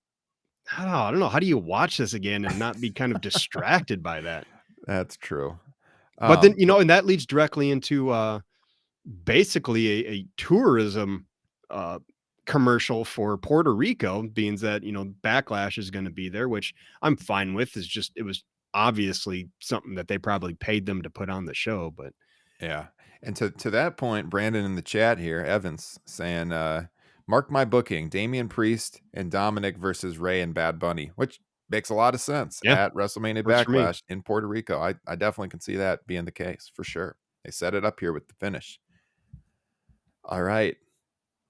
I don't know, how do you watch this again and not be kind of distracted by that? that's true. But then, But and that leads directly into, basically a tourism, uh, commercial for Puerto Rico, being that, Backlash is gonna be there, which I'm fine with. It was obviously something that they probably paid them to put on the show, but yeah. And to that point, Brandon in the chat here, Evans saying, mark my booking, Damian Priest and Dominic versus Ray and Bad Bunny, which makes a lot of sense yeah, at WrestleMania works for me. Backlash in Puerto Rico. I definitely can see that being the case for sure. They set it up here with the finish. All right.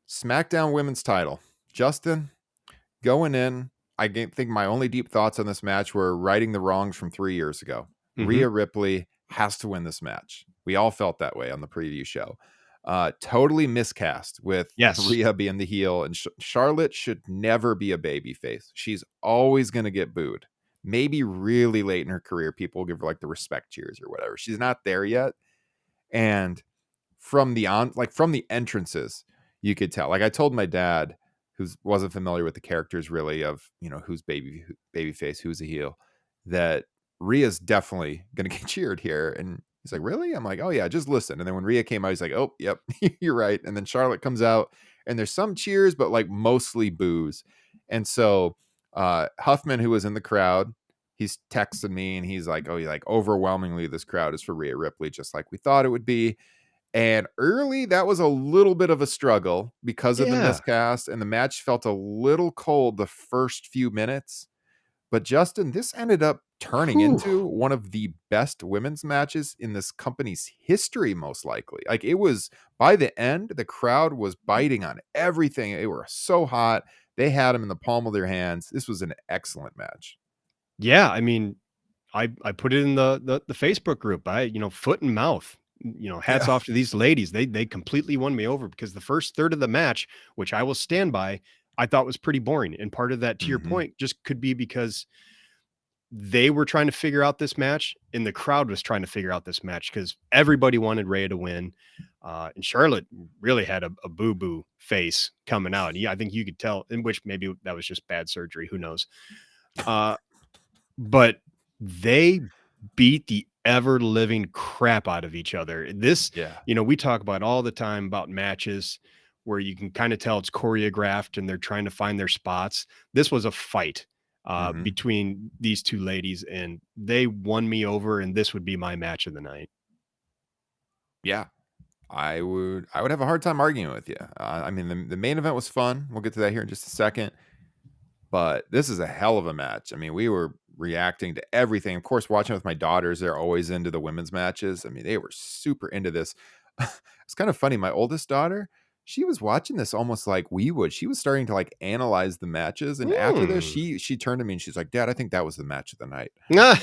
SmackDown Women's title. Justin, going in, think my only deep thoughts on this match were righting the wrongs from 3 years ago. Mhm. Rhea Ripley has to win this match. We all felt that way on the preview show. Totally miscast with Yes. Rhea being the heel, and Charlotte should never be a baby face. She's always going to get booed. Maybe really late in her career, people will give her like the respect cheers or whatever. She's not there yet. And from the entrances, you could tell. Like I told my dad, who wasn't familiar with the characters really of who's baby face, who's a heel, that Rhea's definitely gonna get cheered here. And he's like, really? I'm like, oh yeah, just listen. And then when Rhea came out, he's like, oh yep, you're right. And then Charlotte comes out, and there's some cheers, but like mostly boos. And so Huffman, who was in the crowd, he's texting me and he's like, oh, yeah, like overwhelmingly this crowd is for Rhea Ripley, just like we thought it would be. And early, that was a little bit of a struggle because of the Yeah. miscast, and the match felt a little cold the first few minutes. But Justin, this ended up turning Whew. into one of the best women's matches in this company's history, most likely. Like it was by the end, the crowd was biting on everything. They were so hot. They had them in the palm of their hands. This was an excellent match. Yeah, I mean, I put it in the Facebook group. Foot and mouth. Hats Yeah. off to these ladies. They completely won me over because the first third of the match, which I will stand by, I thought was pretty boring. And part of that, to your Mhm. point, just could be because they were trying to figure out this match and the crowd was trying to figure out this match because everybody wanted Rhea to win. And Charlotte really had a boo-boo face coming out. Yeah, I think you could tell, in which maybe that was just bad surgery. Who knows? Uh, but they beat the ever living crap out of each other. Yeah. We talk about all the time about matches where you can kind of tell it's choreographed and they're trying to find their spots. This was a fight Mhm. between these two ladies, and they won me over. And this would be my match of the night. Yeah. I would have a hard time arguing with you. I mean, the main event was fun. We'll get to that here in just a second. But this is a hell of a match. I mean, we were reacting to everything. Of course, watching with my daughters, they're always into the women's matches. I mean, they were super into this. It's kind of funny. My oldest daughter, she was watching this almost like we would. She was starting to like analyze the matches. And after this, Hmm. she turned to me and she's like, "Dad, I think that was the match of the night." Ah.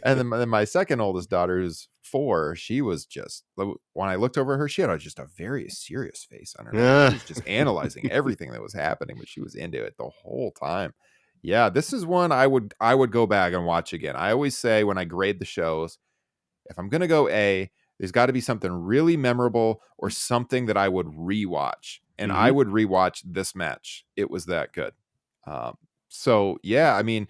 And then my second oldest daughter, who's 4, she was just when I looked over at her, she had just a very serious face on her. And I mean, she Ah. was just analyzing everything that was happening, but she was into it the whole time. Yeah, this is one I would go back and watch again. I always say when I grade the shows, if I'm gonna go A, there's got to be something really memorable or something that I would rewatch. And I Mhm. would rewatch this match. It was that good. Um, so yeah, I mean,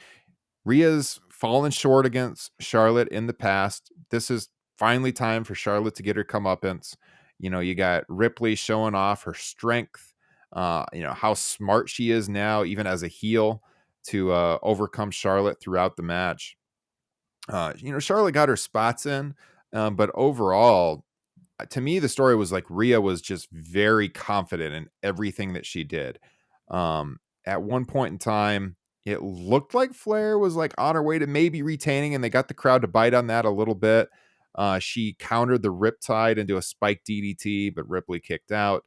Rhea's fallen short against Charlotte in the past. This is finally time for Charlotte to get her comeuppance. You got Ripley showing off her strength, how smart she is now, even as a heel, to overcome Charlotte throughout the match. Charlotte got her spots in, but overall, to me, the story was like Rhea was just very confident in everything that she did. At one point in time, it looked like Flair was like on her way to maybe retaining, and they got the crowd to bite on that a little bit. She countered the Riptide into a spike DDT, but Ripley kicked out.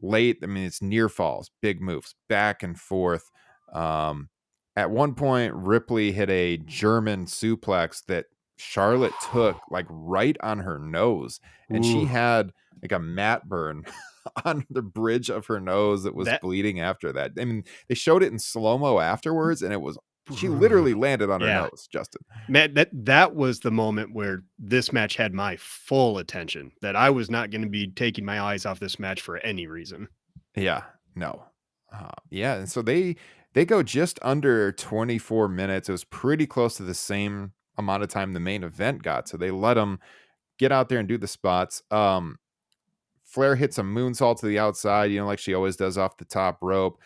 Late, I mean, it's near falls, big moves, back and forth. Um, at one point, Ripley hit a German suplex that Charlotte took like right on her nose, and she Ooh, had like a mat burn on the bridge of her nose that was that bleeding after that. I mean, they showed it in slow-mo afterwards, and it was she literally landed on her yeah. nose, Justin. Man, that was the moment where this match had my full attention, that I was not gonna be taking my eyes off this match for any reason. Yeah, no. Yeah, and so they go just under 24 minutes. It was pretty close to the same amount of time the main event got. So they let them get out there and do the spots. Flair hits a moonsault to the outside, like she always does off the top rope.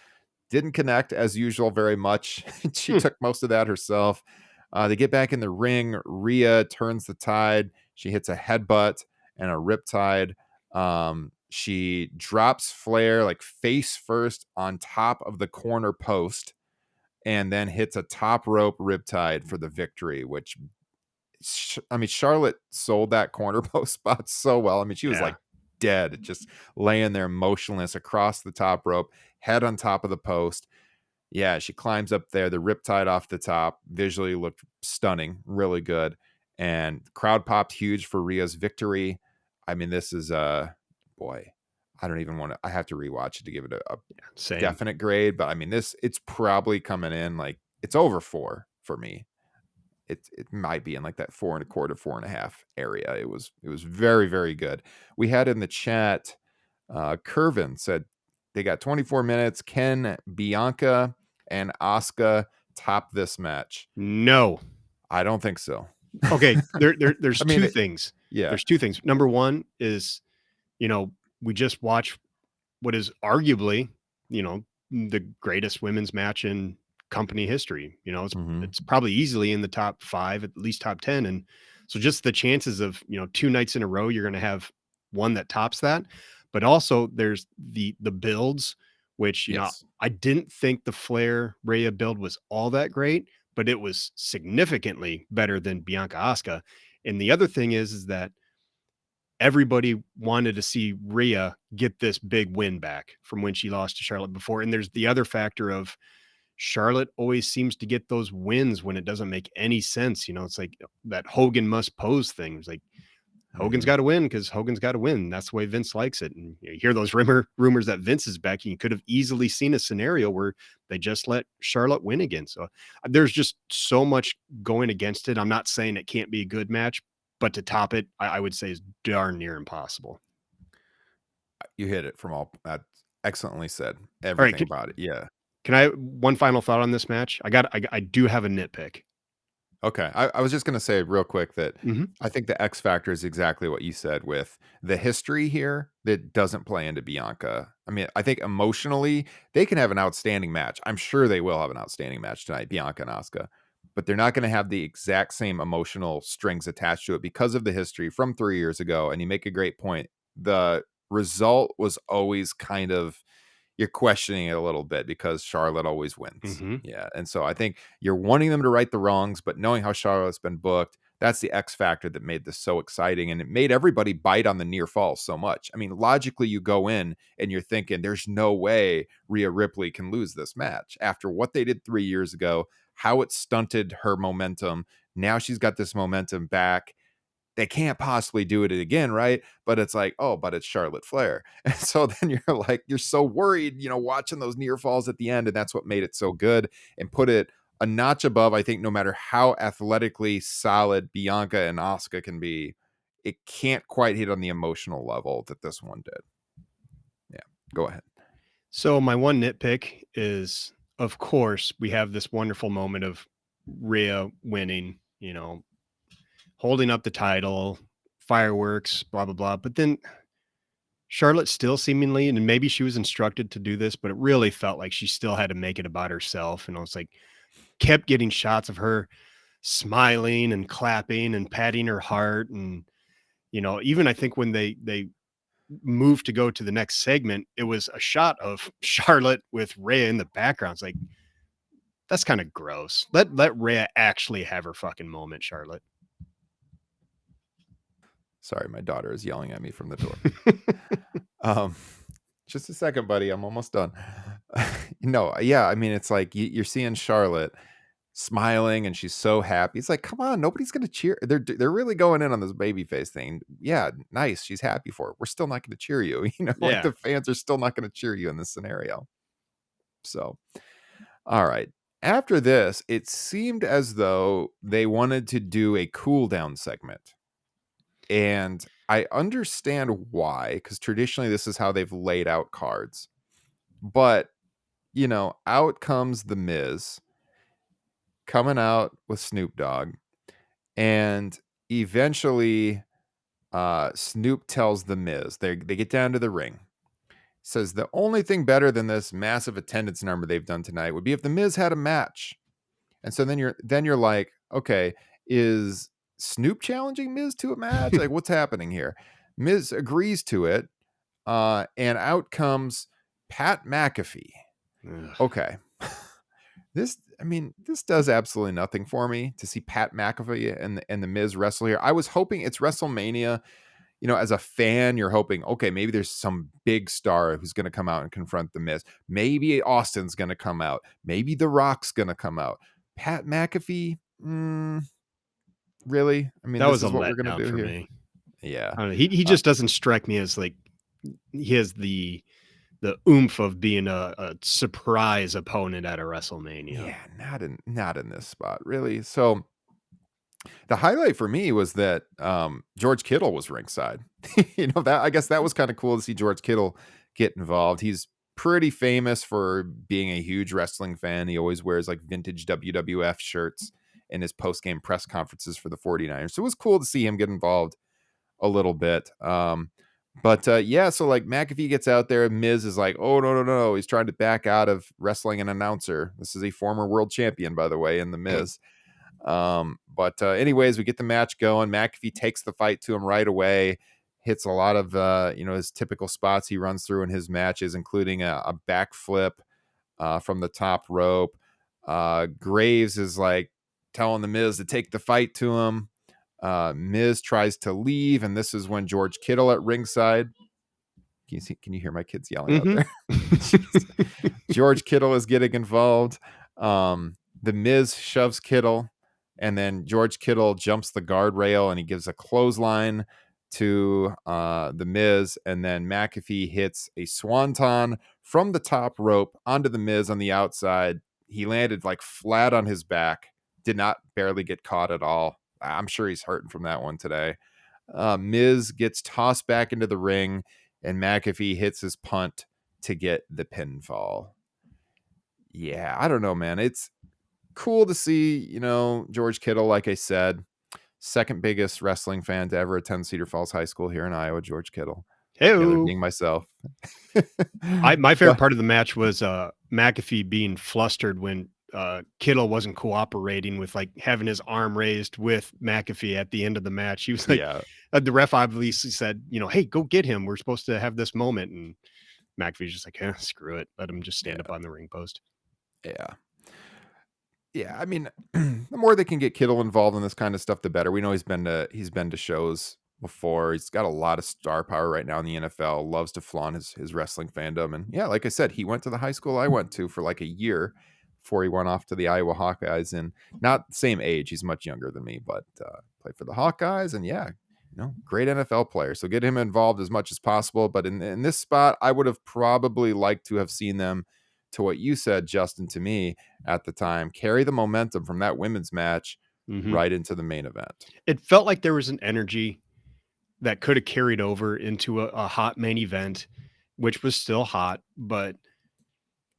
Didn't connect as usual very much. She Hmm. took most of that herself. They get back in the ring. Rhea turns the tide. She hits a headbutt and a riptide. She drops Flair like face first on top of the corner post and then hits a top rope riptide for the victory, which I mean, Charlotte sold that corner post spot so well. I mean, she was Yeah. like dead, just laying there motionless across the top rope, head on top of the post. Yeah, she climbs up there, the riptide off the top, visually looked stunning, really good. And the crowd popped huge for Rhea's victory. I mean, this is boy, I don't even want to I have to rewatch it to give it a Same. definite grade, but I mean it's probably coming in like it's over 4 for me. It might be in like that 4.25, 4.5 area. It was very, very good. We had in the chat, Curvin said they got 24 minutes. Can Bianca and Asuka top this match? No. I don't think so. Okay, there's I mean, 2 things. yeah. There's 2 things. Number 1 is, you know, we just watched what is arguably, the greatest women's match in company history. It's Hmm. it's probably easily in the top 5, at least top 10. And so just the chances of, 2 nights in a row, you're going to have one that tops that. But also there's the builds, which, Yes. I didn't think the Flair Rhea build was all that great, but it was significantly better than Bianca Asuka. And the other thing is that everybody wanted to see Rhea get this big win back from when she lost to Charlotte before. And there's the other factor of Charlotte always seems to get those wins when it doesn't make any sense. It's like that Hogan must pose thing. It's like Hogan's Mhm. got to win because Hogan's got to win. That's the way Vince likes it. And you hear those rumors that Vince is back. You could have easily seen a scenario where they just let Charlotte win again. So there's just so much going against it. I'm not saying it can't be a good match, but to top it, I would say is darn near impossible. You hit it from all that's excellently said. All right. Everything about it. Yeah. Can I one final thought on this match? I do have a nitpick. Okay. I was just gonna say real quick that Mhm. I think the X factor is exactly what you said with the history here that doesn't play into Bianca. I mean, I think emotionally they can have an outstanding match. I'm sure they will have an outstanding match tonight, Bianca and Asuka, but they're not going to have the exact same emotional strings attached to it because of the history from 3 years ago. And you make a great point. The result was always kind of you're questioning it a little bit because Charlotte always wins. Mhm. Yeah. And so I think you're wanting them to right the wrongs, but knowing how Charlotte's been booked, that's the X factor that made this so exciting. And it made everybody bite on the near falls so much. I mean, logically, you go in and you're thinking, there's no way Rhea Ripley can lose this match after what they did 3 years ago, how it stunted her momentum. Now she's got this momentum back. They can't possibly do it again, right? But it's like, oh, but it's Charlotte Flair. And so then you're like, you're so worried, watching those near falls at the end. And that's what made it so good and put it a notch above. I think no matter how athletically solid Bianca and Asuka can be, it can't quite hit on the emotional level that this one did. Yeah, go ahead. So my one nitpick is, of course, we have this wonderful moment of Rhea winning, holding up the title, fireworks, blah blah blah. But then Charlotte still seemingly, and maybe she was instructed to do this, but it really felt like she still had to make it about herself. And I was like, kept getting shots of her smiling and clapping and patting her heart. And, even I think when they moved to go to the next segment, it was a shot of Charlotte with Rhea in the background. It's like, that's kind of gross. Let Rhea actually have her fucking moment, Charlotte. Sorry, my daughter is yelling at me from the door. Um, just a second, buddy. I'm almost done. No, yeah. I mean, it's like you're seeing Charlotte smiling and she's so happy. It's like, come on, nobody's gonna cheer. They're really going in on this baby face thing. Yeah, nice. She's happy for it. We're still not gonna cheer you. Like Yeah. the fans are still not gonna cheer you in this scenario. So, all right. After this, it seemed as though they wanted to do a cool down segment. And I understand why, because traditionally this is how they've laid out cards. But, out comes the Miz coming out with Snoop Dogg. And eventually, Snoop tells the Miz, they get down to the ring. Says the only thing better than this massive attendance number they've done tonight would be if the Miz had a match. And so then you're like, okay, is Snoop challenging Miz to a match? Like, what's happening here? Miz agrees to it, and out comes Pat McAfee. Ugh. Okay. This does absolutely nothing for me to see Pat McAfee and the Miz wrestle here. I was hoping it's WrestleMania. As a fan, you're hoping, okay, maybe there's some big star who's going to come out and confront the Miz. Maybe Austin's going to come out. Maybe The Rock's going to come out. Pat McAfee, really? I mean, That this was a is what we're going to letdown do for here. me. Yeah. I don't know. He Uh, just doesn't strike me as like he has the oomph of being a surprise opponent at a WrestleMania. yeah, not in this spot, really. So the highlight for me was that George Kittle was ringside. That I guess that was kind of cool to see George Kittle get involved. He's pretty famous for being a huge wrestling fan. He always wears like vintage WWF shirts in his post-game press conferences for the 49ers. So it was cool to see him get involved a little bit. But yeah, so like McAfee gets out there, Miz is like, oh no. He's trying to back out of wrestling an announcer. This is a former world champion, by the way, in the Miz. But anyways, we get the match going. McAfee takes the fight to him right away, hits a lot of his typical spots he runs through in his matches, including a backflip from the top rope. Graves is like telling the Miz to take the fight to him. Miz tries to leave, and this is when George Kittle at ringside. Can you hear my kids yelling out Mhm. there? Jeez. George Kittle is getting involved. The Miz shoves Kittle, and then George Kittle jumps the guardrail and he gives a clothesline to the Miz, and then McAfee hits a swanton from the top rope onto the Miz on the outside. He landed like flat on his back, did not barely get caught at all. I'm sure he's hurting from that one today. Miz gets tossed back into the ring, and McAfee hits his punt to get the pinfall. Yeah, I don't know, man. It's cool to see, George Kittle, like I said, second biggest wrestling fan to ever attend Cedar Falls High School here in Iowa, George Kittle. The other Hey-o. being myself. My favorite But part of the match was, McAfee being flustered when, Kittle wasn't cooperating with, like, having his arm raised with McAfee at the end of the match. He was like yeah, the ref obviously said, "Hey, go get him. We're supposed to have this moment." And McAfee's just like, screw it. Let him just stand up yeah, on the ring post." yeah. Yeah, I mean, the more they can get Kittle involved in this kind of stuff, the better. We know he's been to shows before. He's got a lot of star power right now in the NFL. Loves to flaunt his wrestling fandom, and yeah, like I said, he went to the high school I went to for like a year before he went off to the Iowa Hawkeyes. And not the same age; he's much younger than me, but played for the Hawkeyes, and yeah, great NFL player. So get him involved as much as possible. But in this spot, I would have probably liked to have seen them, to what you said, Justin, to me at the time, carry the momentum from that women's match Mhm. right into the main event. It felt like there was an energy that could have carried over into a hot main event, which was still hot, but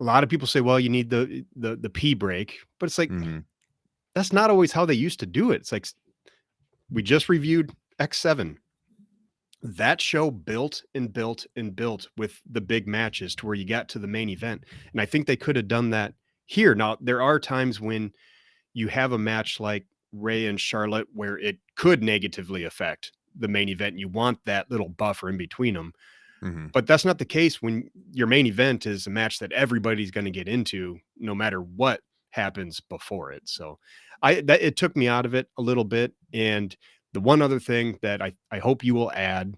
a lot of people say, "Well, you need the pee break," but it's like, Hmm. that's not always how they used to do it. It's like we just reviewed X7. That show built and built and built with the big matches to where you got to the main event. And I think they could have done that here. Now, there are times when you have a match like Ray and Charlotte where it could negatively affect the main event. You want that little buffer in between them. Hmm. But that's not the case when your main event is a match that everybody's going to get into no matter what happens before it. So it took me out of it a little bit. And the one other thing that I hope you will add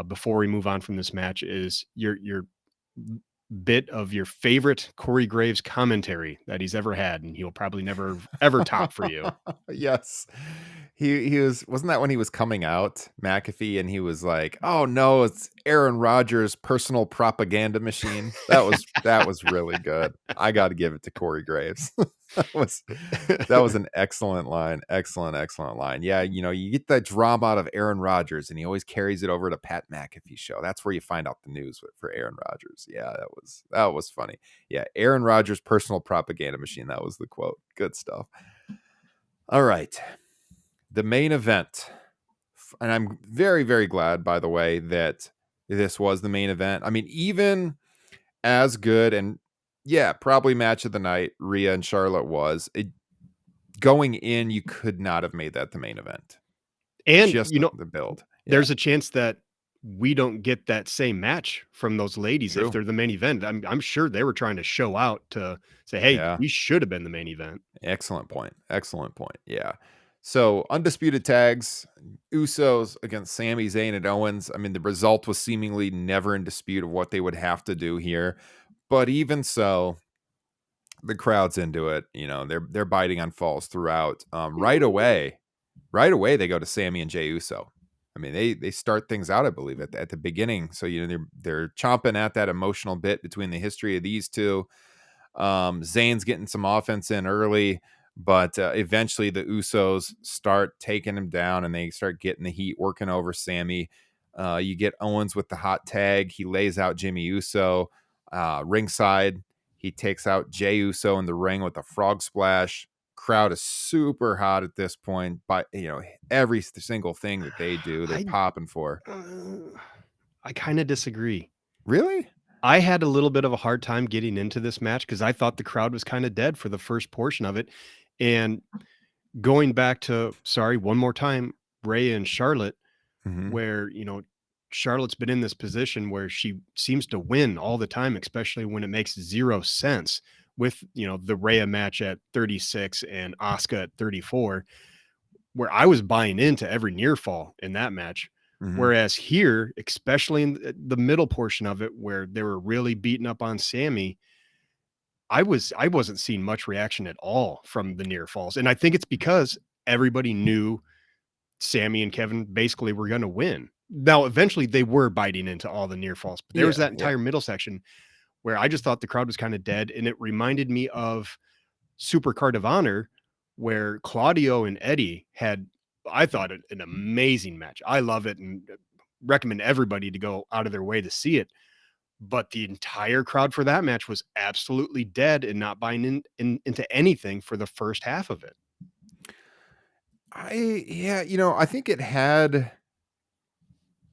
before we move on from this match is your bit of your favorite Corey Graves commentary that he's ever had, and he'll probably never ever top for you. Yes. He wasn't that when he was coming out, McAfee, and he was like, "Oh no, it's Aaron Rodgers' personal propaganda machine." That was really good. I got to give it to Corey Graves. that was that was an excellent line. Excellent, excellent line. Yeah, you get that drama out of Aaron Rodgers, and he always carries it over to Pat McAfee show. That's where you find out the news for Aaron Rodgers. Yeah, that was funny. Yeah, Aaron Rodgers' personal propaganda machine. That was the quote. Good stuff. All right, the main event, and I'm very, very glad, by the way, that this was the main event. I mean, even as good and yeah, probably match of the night, Rhea and Charlotte was. Going in, you could not have made that the main event. And Just the build. Yeah, there's a chance that we don't get that same match from those ladies if true. they're the main event. I'm sure they were trying to show out to say, "Hey, Yeah, we should have been the main event." excellent point. Excellent point. Yeah. So undisputed tags, Usos against Sami, Zayn, and Owens. I mean, the result was seemingly never in dispute of what they would have to do here. But even so, the crowd's into it. They're biting on falls throughout. Right away, they go to Sammy and Jey Uso. I mean, they start things out, I believe, at the beginning. So they're chomping at that emotional bit between the history of these two. Zayn's getting some offense in early, but eventually the Usos start taking him down, and they start getting the heat, working over Sammy. You get Owens with the hot tag. He lays out Jimmy Uso ringside. He takes out Jey Uso in the ring with a frog splash. Crowd is super hot at this point. But every single thing that they do, they're I popping for. uh, I kind of disagree. Really? I had a little bit of a hard time getting into this match because I thought the crowd was kind of dead for the first portion of it. And going back to, sorry, one more time, Ray and Charlotte, Hmm. where, Charlotte's been in this position where she seems to win all the time, especially when it makes 0 sense with, the Rhea match at 36 and Asuka at 34. where I was buying into every near fall in that match. Mhm. Whereas here, especially in the middle portion of it, where they were really beating up on Sammy, I wasn't seeing much reaction at all from the near falls. And I think it's because everybody knew Sammy and Kevin basically were going to win. Now, eventually they were biting into all the near falls, but there was Yeah, that yeah. entire middle section where I just thought the crowd was kind of dead. And it reminded me of Super Card of Honor, where Claudio and Eddie had, I thought, an amazing match. I love it and recommend everybody to go out of their way to see it. But the entire crowd for that match was absolutely dead and not buying into anything for the first half of it. Yeah, I think it had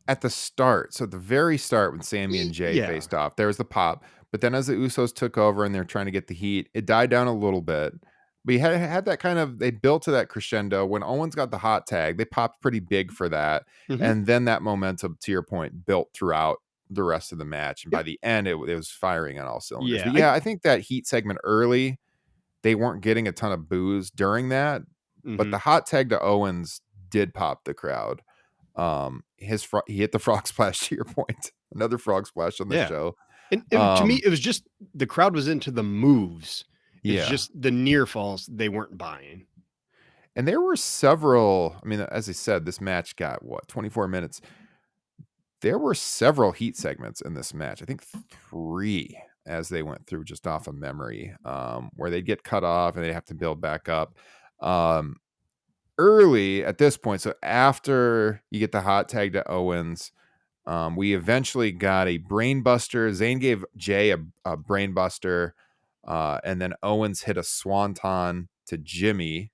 at the start, so at the very start when Sammy and Jay Yeah. faced off, there was the pop, but then as the Usos took over and they're trying to get the heat, it died down a little bit. We had that kind of they built to that crescendo. When Owens got the hot tag, they popped pretty big for that, Hmm. and then that momentum, to your point, built throughout the rest of the match, and by Yep. the end, it was firing on all cylinders. Yeah. But yeah, I think that heat segment early, they weren't getting a ton of boos during that, but Hmm. the hot tag to Owens did pop the crowd. He hit the frog splash to your point. Another frog splash on the Yeah. show. And to me, Um, it was just the crowd was into the moves. It's yeah. just the near falls they weren't buying. And there were several, I mean, as I said, this match got what, 24 minutes. There were several heat segments in this match. I think 3 as they went through just off of memory, where they'd get cut off and they have to build back up. Um, Early at this point, so after you get the hot tag to Owens, we eventually got a brainbuster. Zayn gave Jay a brainbuster, and then Owens hit a swanton to Jimmy,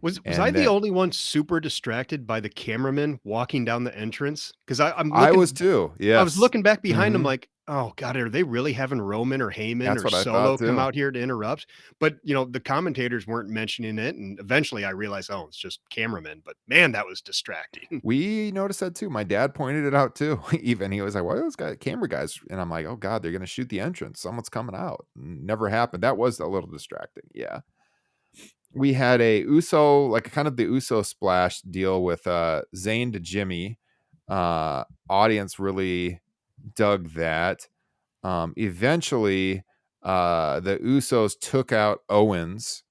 Was I and the then only one super distracted by the cameraman walking down the entrance? Because I was too. I was Yes. looking back behind him Mhm. like, "Oh god, are they really having Roman or Heyman That's or what I thought Solo come too. out here to interrupt?" But, the commentators weren't mentioning it, and eventually I realized, "Oh, it's just cameramen," but man, that was distracting. We noticed that too. My dad pointed it out too. Even he was like, "Why are those camera guys?" And I'm like, "Oh God, they're gonna shoot the entrance. Someone's coming out." Never happened. That was a little distracting. Yeah. We had a Uso, like kind of the Uso splash deal with Zayn to Jimmy. Audience really dug that. Eventually, the Usos took out Owens.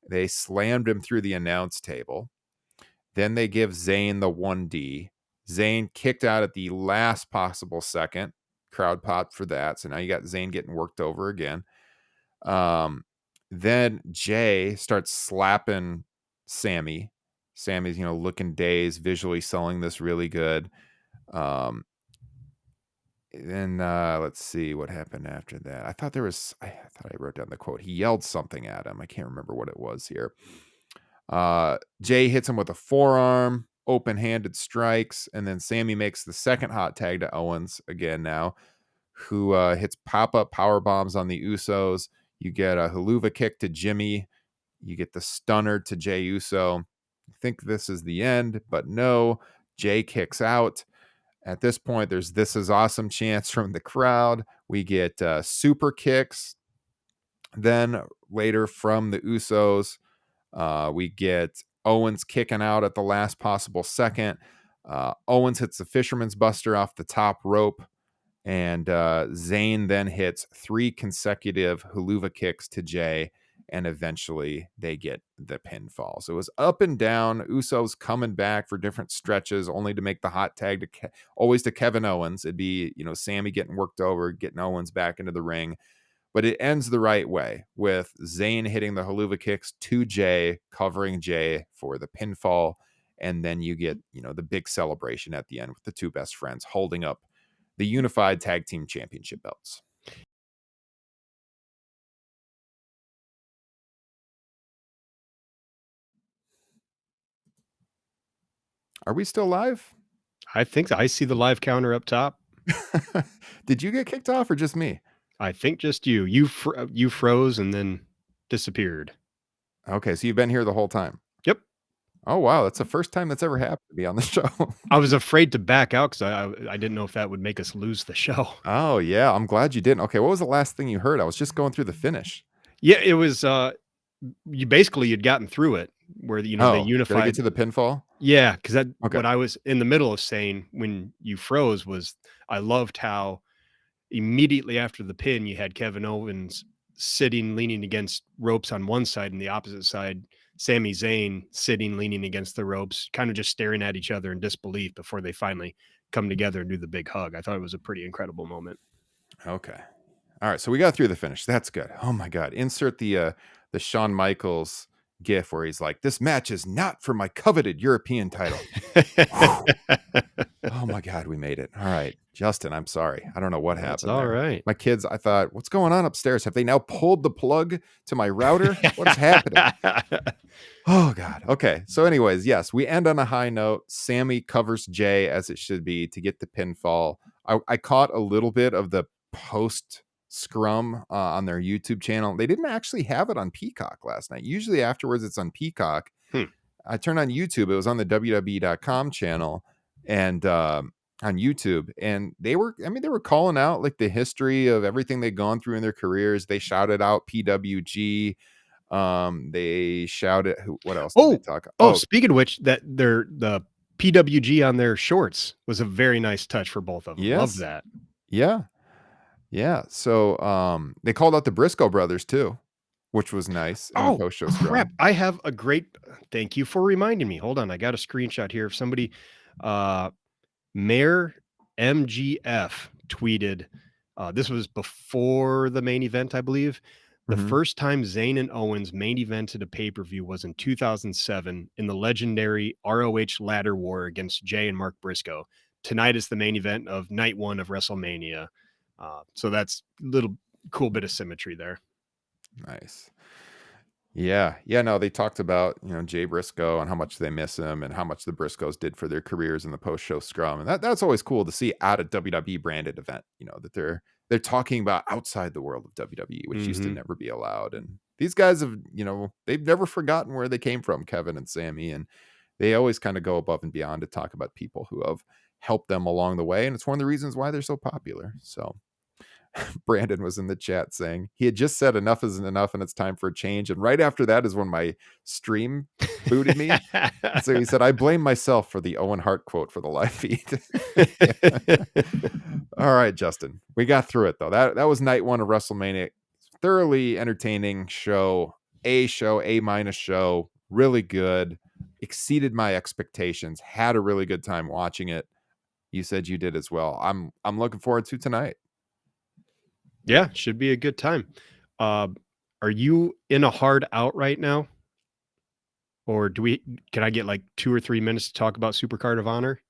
They slammed him through the announce table. Then they give Zayn the 1D. Zayn kicked out at the last possible second. Crowd popped for that. So now you got Zayn getting worked over again. Um, then Jay starts slapping Sammy. Sammy's, looking dazed, visually selling this really good. Um, then let's see what happened after that. I thought I wrote down the quote. He yelled something at him. I can't remember what it was here. Jay hits him with a forearm, open-handed strikes, and then Sammy makes the second hot tag to Owens again now, who hits pop-up power bombs on the Usos. You get a haluva kick to Jimmy. You get the stunner to Jay Uso. I think this is the end, but no. Jay kicks out. At this point, there's "This is awesome" chants from the crowd. We get super kicks. Then later from the Usos, we get Owens kicking out at the last possible second. Owens hits the Fisherman's Buster off the top rope. And Zayn then hits 3 consecutive haluva kicks to Jay, and eventually they get the pinfall. So it was up and down. Usos coming back for different stretches, only to make the hot tag to always to Kevin Owens. It'd be Sammy getting worked over, getting Owens back into the ring. But it ends the right way with Zayn hitting the haluva kicks to Jay, covering Jay for the pinfall. And then you get, the big celebration at the end with the two best friends holding up the unified tag team championship belts. Are we still live? I think I see the live counter up top. Did you get kicked off or just me? I think just you. You froze and then disappeared. Okay, so you've been here the whole time. Yep. Oh wow, that's the first time that's ever happened to me on the show. I was afraid to back out because I didn't know if that would make us lose the show. Oh yeah, I'm glad you didn't. Okay, what was the last thing you heard? I was just going through the finish. Yeah, it was, you'd gotten through it. where, they Oh, did I get unified. to the pinfall? Yeah, because that Okay. what I was in the middle of saying when you froze was I loved how immediately after the pin, you had Kevin Owens sitting, leaning against ropes on one side, and the opposite side, Sami Zayn sitting, leaning against the ropes, kind of just staring at each other in disbelief before they finally come together and do the big hug. I thought it was a pretty incredible moment. Okay. All right, so we got through the finish. That's good. Oh my god. Insert the Shawn Michaels gif where he's like, "This match is not for my coveted European title." Whew. Oh my god, we made it. All right. Justin, I'm sorry. I don't know what That's happened all there. right. My kids, I thought, "What's going on upstairs? Have they now pulled the plug to my router? What is happening?" Oh god. Okay. So anyways, yes, we end on a high note. Sammy covers Jay as it should be to get the pinfall. I caught a little bit of the post scrum on their YouTube channel. They didn't actually have it on Peacock last night. Usually afterwards it's on Peacock. Hmm. I turned on YouTube. It was on the WWE.com channel and on YouTube. And they were calling out like the history of everything they'd gone through in their careers. They shouted out PWG. They shouted what else did they Oh, talk? oh, Oh, speaking of which, the PWG on their shorts was a very nice touch for both of them. Loved yes. that. Yeah. Yeah. So they called out the Briscoe brothers too, which was nice in the Oh, post-show crap. scrum. I have a great thank you for reminding me. Hold on. I got a screenshot here of somebody. Uh, Mayor MGF tweeted, this was before the main event, I believe. The Mhm. first time Zayn and Owens main evented a pay-per-view was in 2007 in the legendary ROH ladder war against Jay and Mark Briscoe. Tonight is the main event of night one of WrestleMania. So that's a little cool bit of symmetry there. Nice. Yeah. Yeah, no, they talked about, Jay Briscoe and how much they miss him and how much the Briscoes did for their careers in the post-show scrum. And that's always cool to see at a WWE branded event, that they're talking about outside the world of WWE, which used to Hmm. never be allowed. And these guys have, they've never forgotten where they came from, Kevin and Sammy, and they always kind of go above and beyond to talk about people who have helped them along the way. And it's one of the reasons why they're so popular. So Brandon was in the chat saying he had just said enough isn't enough and it's time for a change. And right after that is when my stream booted me. So he said, I blame myself for the Owen Hart quote for the live feed. All right, Justin. We got through it though. That was night one of WrestleMania. Thoroughly entertaining show, A minus show, really good. Exceeded my expectations. Had a really good time watching it. You said you did as well. I'm looking forward to tonight. Yeah, should be a good time. Uh, are you in a hard out right now? Or can I get like 2 or 3 minutes to talk about Supercard of Honor?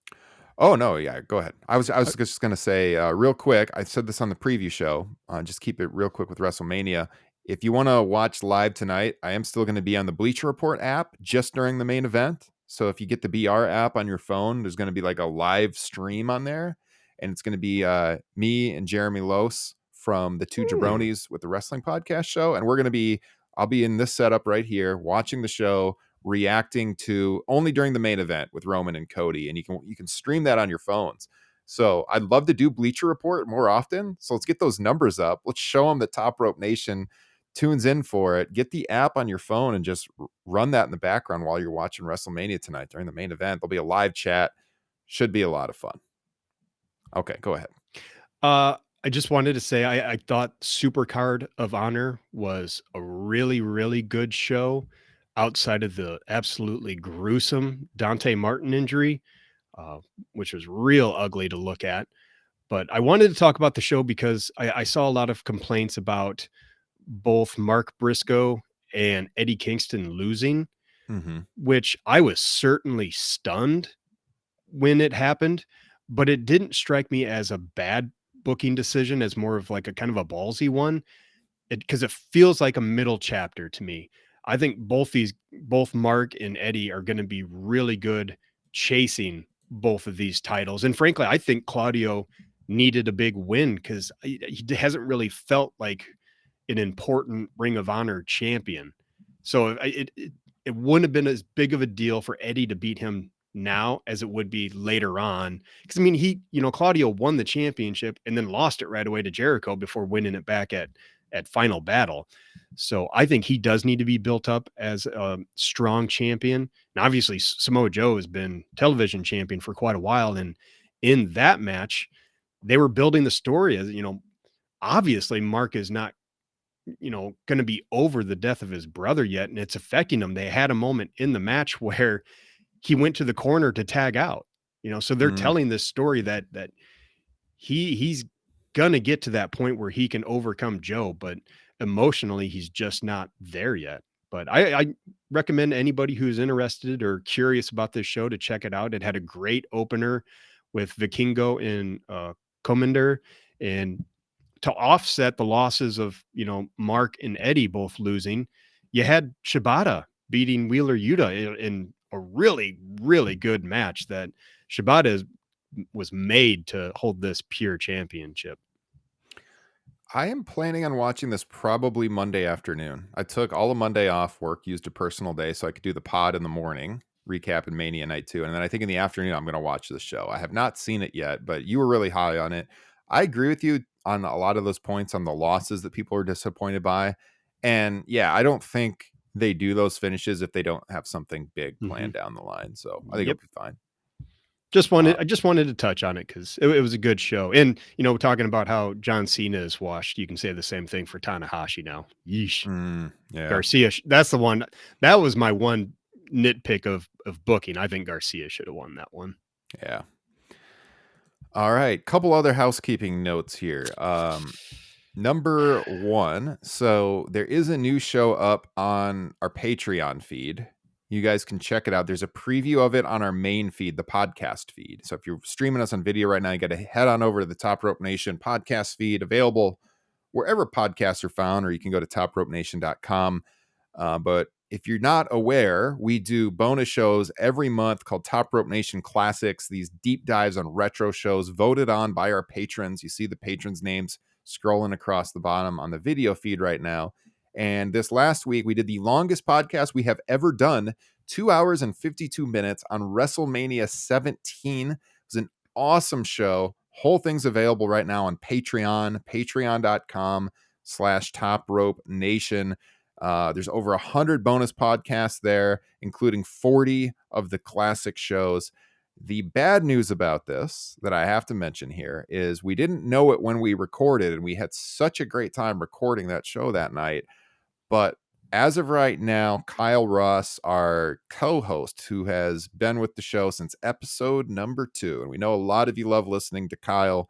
Oh no, yeah, go ahead. I was Uh, just gonna say real quick. I said this on the preview show. Just keep it real quick with WrestleMania. If you want to watch live tonight, I am still going to be on the Bleacher Report app just during the main event. So if you get the BR app on your phone, there's going to be like a live stream on there, and it's going to be me and Jeremy Lose from the Two hmm. Jabronis with the Wrestling Podcast Show, and we're going to be. I'll be in this setup right here, watching the show, reacting to only during the main event with Roman and Cody, and you can stream that on your phones. So I'd love to do Bleacher Report more often. So let's get those numbers up. Let's show them the Top Rope Nation tunes in for it. Get the app on your phone and just run that in the background while you're watching WrestleMania tonight during the main event. There'll be a live chat. Should be a lot of fun. Okay, go ahead. I just wanted to say I thought Supercard of Honor was a really, really good show outside of the absolutely gruesome Dante Martin injury, uh, which was real ugly to look at. But I wanted to talk about the show because I saw a lot of complaints about both Mark Briscoe and Eddie Kingston losing, Mm-hmm. which I was certainly stunned when it happened, but it didn't strike me as a bad booking decision, as more of like a kind of a ballsy one. Because it feels like a middle chapter to me. I think both Mark and Eddie are going to be really good chasing both of these titles. And frankly, I think Claudio needed a big win because he hasn't really felt like an important Ring of Honor champion. So it wouldn't have been as big of a deal for Eddie to beat him now as it would be later on. Because I mean, Claudio won the championship and then lost it right away to Jericho before winning it back at at Final Battle. So I think he does need to be built up as a strong champion. And obviously, Samoa Joe has been television champion for quite a while. And in that match, they were building the story as, obviously Mark is not, going to be over the death of his brother yet. And it's affecting him. They had a moment in the match where he went to the corner to tag out, so they're Mm. telling this story that he's gonna get to that point where he can overcome Joe, but emotionally he's just not there yet. But I recommend anybody who's interested or curious about this show to check it out. It had a great opener with Vikingo and Commander, and to offset the losses of Mark and Eddie both losing, you had Shibata beating Wheeler Yuta in a really, really good match that Shibata was made to hold this pure championship. I am planning on watching this probably Monday afternoon. I took all of Monday off work, used a personal day so I could do the pod in the morning, recapping Mania Night 2. And then I think in the afternoon, I'm going to watch the show. I have not seen it yet, but you were really high on it. I agree with you on a lot of those points on the losses that people are disappointed by. And yeah, I don't think they do those finishes if they don't have something big Mhm. planned down the line. So I think it'll Yep. be fine. I just wanted to touch on it because it was a good show. And talking about how John Cena is washed, you can say the same thing for Tanahashi now. Yeesh. Yeah. Garcia, that's the one. That was my one nitpick of booking. I think Garcia should have won that one. Yeah. All right. Couple other housekeeping notes here. Number one, so there is a new show up on our Patreon feed. You guys can check it out. There's a preview of it on our main feed, the podcast feed. So if you're streaming us on video right now, you got to head on over to the Top Rope Nation podcast feed, available wherever podcasts are found, or you can go to topropenation.com. But if you're not aware, we do bonus shows every month called Top Rope Nation Classics, these deep dives on retro shows voted on by our patrons. You see the patrons' names scrolling across the bottom on the video feed right now. And this last week, we did the longest podcast we have ever done, 2 hours and 52 minutes on WrestleMania 17. It was an awesome show. Whole thing's available right now on Patreon, patreon.com/Top Rope Nation. There's over 100 bonus podcasts there, including 40 of the classic shows. The bad news about this that I have to mention here is we didn't know it when we recorded, and we had such a great time recording that show that night. But as of right now, Kyle Ross, our co-host, who has been with the show since episode number 2, and we know a lot of you love listening to Kyle.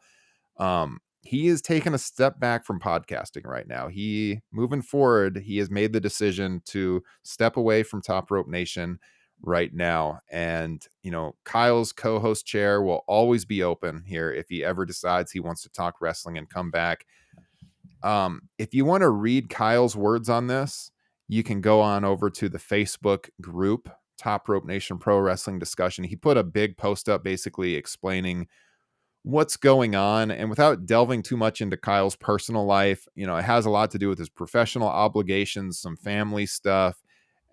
He is taking a step back from podcasting right now. Moving forward, he has made the decision to step away from Top Rope Nation right now. And, Kyle's co-host chair will always be open here if he ever decides he wants to talk wrestling and come back. If you want to read Kyle's words on this, you can go on over to the Facebook group, Top Rope Nation Pro Wrestling Discussion. He put a big post up basically explaining what's going on. And without delving too much into Kyle's personal life, it has a lot to do with his professional obligations, some family stuff.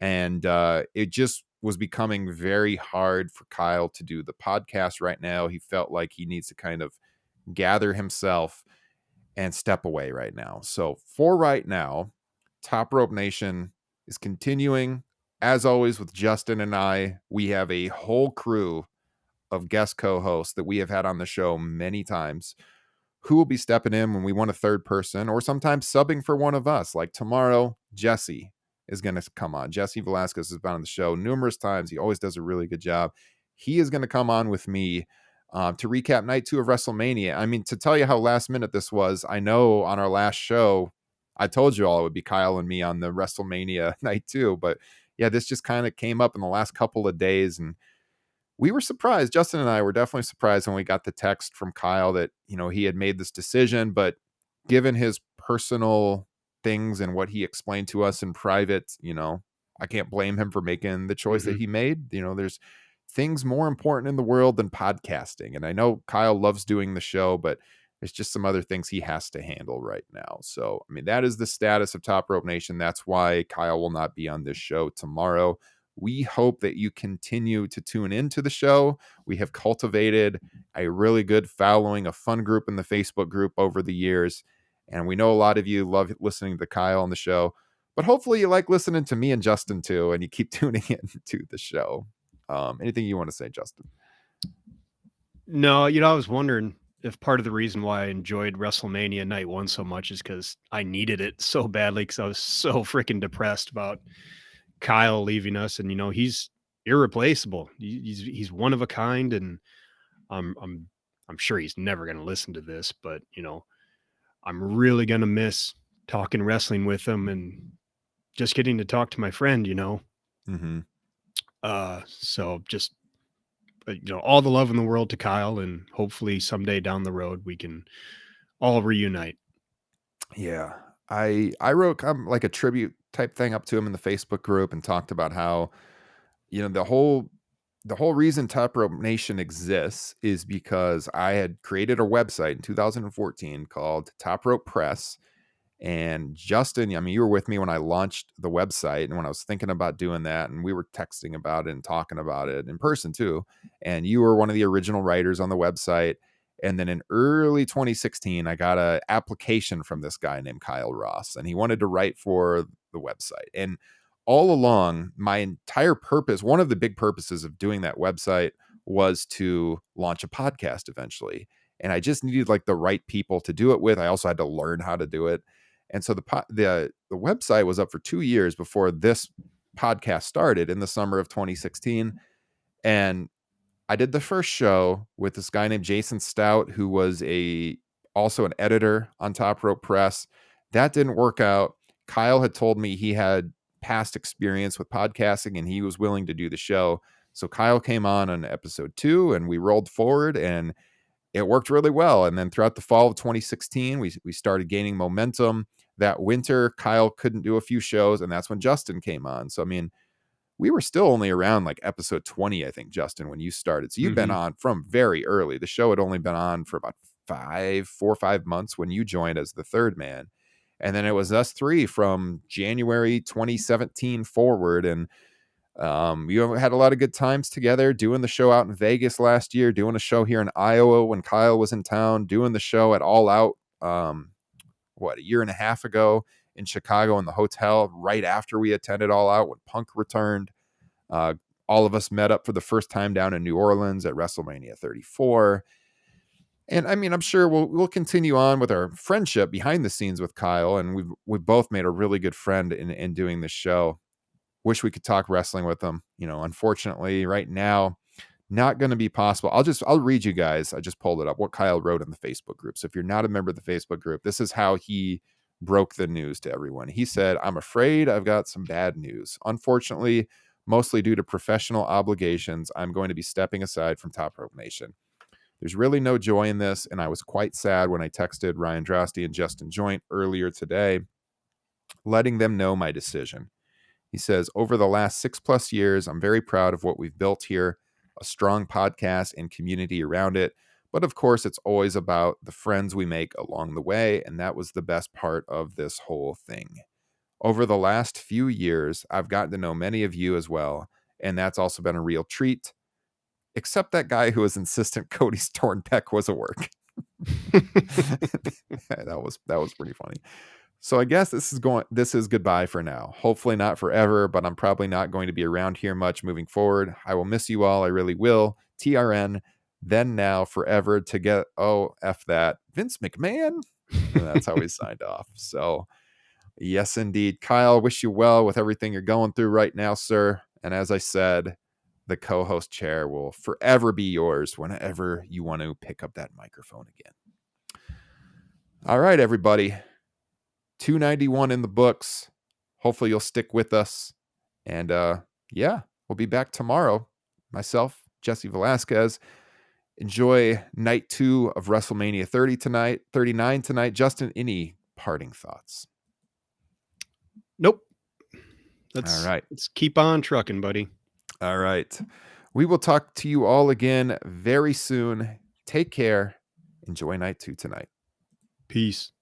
And it just was becoming very hard for Kyle to do the podcast right now. He felt like he needs to kind of gather himself and step away right now. So for right now, Top Rope Nation is continuing. As always, with Justin and I, we have a whole crew of guest co-hosts that we have had on the show many times who will be stepping in when we want a third person, or sometimes subbing for one of us. Like tomorrow, Jesse is going to come on. Jesse Velasquez has been on the show numerous times. He always does a really good job. He is going to come on with me to recap night 2 of WrestleMania. I mean, to tell you how last minute this was, I know on our last show, I told you all it would be Kyle and me on the WrestleMania night 2, but yeah, this just kind of came up in the last couple of days, and we were surprised. Justin and I were definitely surprised when we got the text from Kyle that, he had made this decision, but given his personal things and what he explained to us in private, I can't blame him for making the choice that Mhm. he made. There's things more important in the world than podcasting. And I know Kyle loves doing the show, but there's just some other things he has to handle right now. So, I mean, that is the status of Top Rope Nation. That's why Kyle will not be on this show tomorrow. We hope that you continue to tune into the show. We have cultivated a really good following, a fun group in the Facebook group over the years. And we know a lot of you love listening to Kyle on the show, but hopefully you like listening to me and Justin too, and you keep tuning in to the show. Anything you want to say, Justin? No, I was wondering if part of the reason why I enjoyed WrestleMania Night 1 so much is because I needed it so badly because I was so freaking depressed about Kyle leaving us, and he's irreplaceable. He's one of a kind, and I'm sure he's never going to listen to this, but I'm really going to miss talking wrestling with him and just getting to talk to my friend. Mm-hmm. So just all the love in the world to Kyle, and hopefully someday down the road we can all reunite. Yeah. I wrote like a tribute type thing up to him in the Facebook group and talked about how, the whole reason Top Rope Nation exists is because I had created a website in 2014 called Top Rope Press. And Justin, I mean, you were with me when I launched the website and when I was thinking about doing that, and we were texting about it and talking about it in person too. And you were one of the original writers on the website. And then in early 2016, I got an application from this guy named Kyle Ross, and he wanted to write for the website. And all along, my entire purpose, one of the big purposes of doing that website was to launch a podcast eventually. And I just needed like the right people to do it with. I also had to learn how to do it. And so the website was up for 2 years before this podcast started in the summer of 2016. And I did the first show with this guy named Jason Stout, who was also an editor on Top Rope Press. That didn't work out. Kyle had told me he had past experience with podcasting and he was willing to do the show. So Kyle came on episode 2 and we rolled forward and it worked really well. And then throughout the fall of 2016, we started gaining momentum. That winter, Kyle couldn't do a few shows, and that's when Justin came on. So, I mean, we were still only around like episode 20, I think, Justin, when you started. So you've been on from very early. The show had only been on for about 4 or 5 months when you joined as the third man. And then it was us three from January 2017 forward. And you had a lot of good times together doing the show out in Vegas last year, doing a show here in Iowa when Kyle was in town, doing the show at All Out, a year and a half ago in Chicago in the hotel right after we attended All Out when Punk returned. All of us met up for the first time down in New Orleans at WrestleMania 34. And I mean, I'm sure we'll continue on with our friendship behind the scenes with Kyle, and we've both made a really good friend in doing this show. Wish we could talk wrestling with him. Unfortunately, right now, not going to be possible. I'll read you guys. I just pulled it up what Kyle wrote in the Facebook group. So if you're not a member of the Facebook group, this is how he broke the news to everyone. He said, "I'm afraid I've got some bad news. Unfortunately, mostly due to professional obligations, I'm going to be stepping aside from Top Rope Nation. There's really no joy in this, and I was quite sad when I texted Ryan Drosty and Justin Joint earlier today, letting them know my decision." He says, "Over the last 6+ years, I'm very proud of what we've built here, a strong podcast and community around it. But of course, it's always about the friends we make along the way. And that was the best part of this whole thing. Over the last few years, I've gotten to know many of you as well. And that's also been a real treat, except that guy who was insistent Cody's torn pec was a work." that was pretty funny. So I guess this is goodbye for now. Hopefully not forever, but I'm probably not going to be around here much moving forward. I will miss you all. I really will. TRN, then now, forever to get, oh, F that, Vince McMahon. And that's how he signed off. So yes, indeed. Kyle, wish you well with everything you're going through right now, sir. And as I said, the co-host chair will forever be yours whenever you want to pick up that microphone again. All right, everybody. 291 in the books. Hopefully you'll stick with us. And yeah, we'll be back tomorrow. Myself, Jesse Velasquez. Enjoy night 2 of WrestleMania 39 tonight. Justin, any parting thoughts? Nope. All right. Let's keep on trucking, buddy. All right. We will talk to you all again very soon. Take care. Enjoy night 2 tonight. Peace.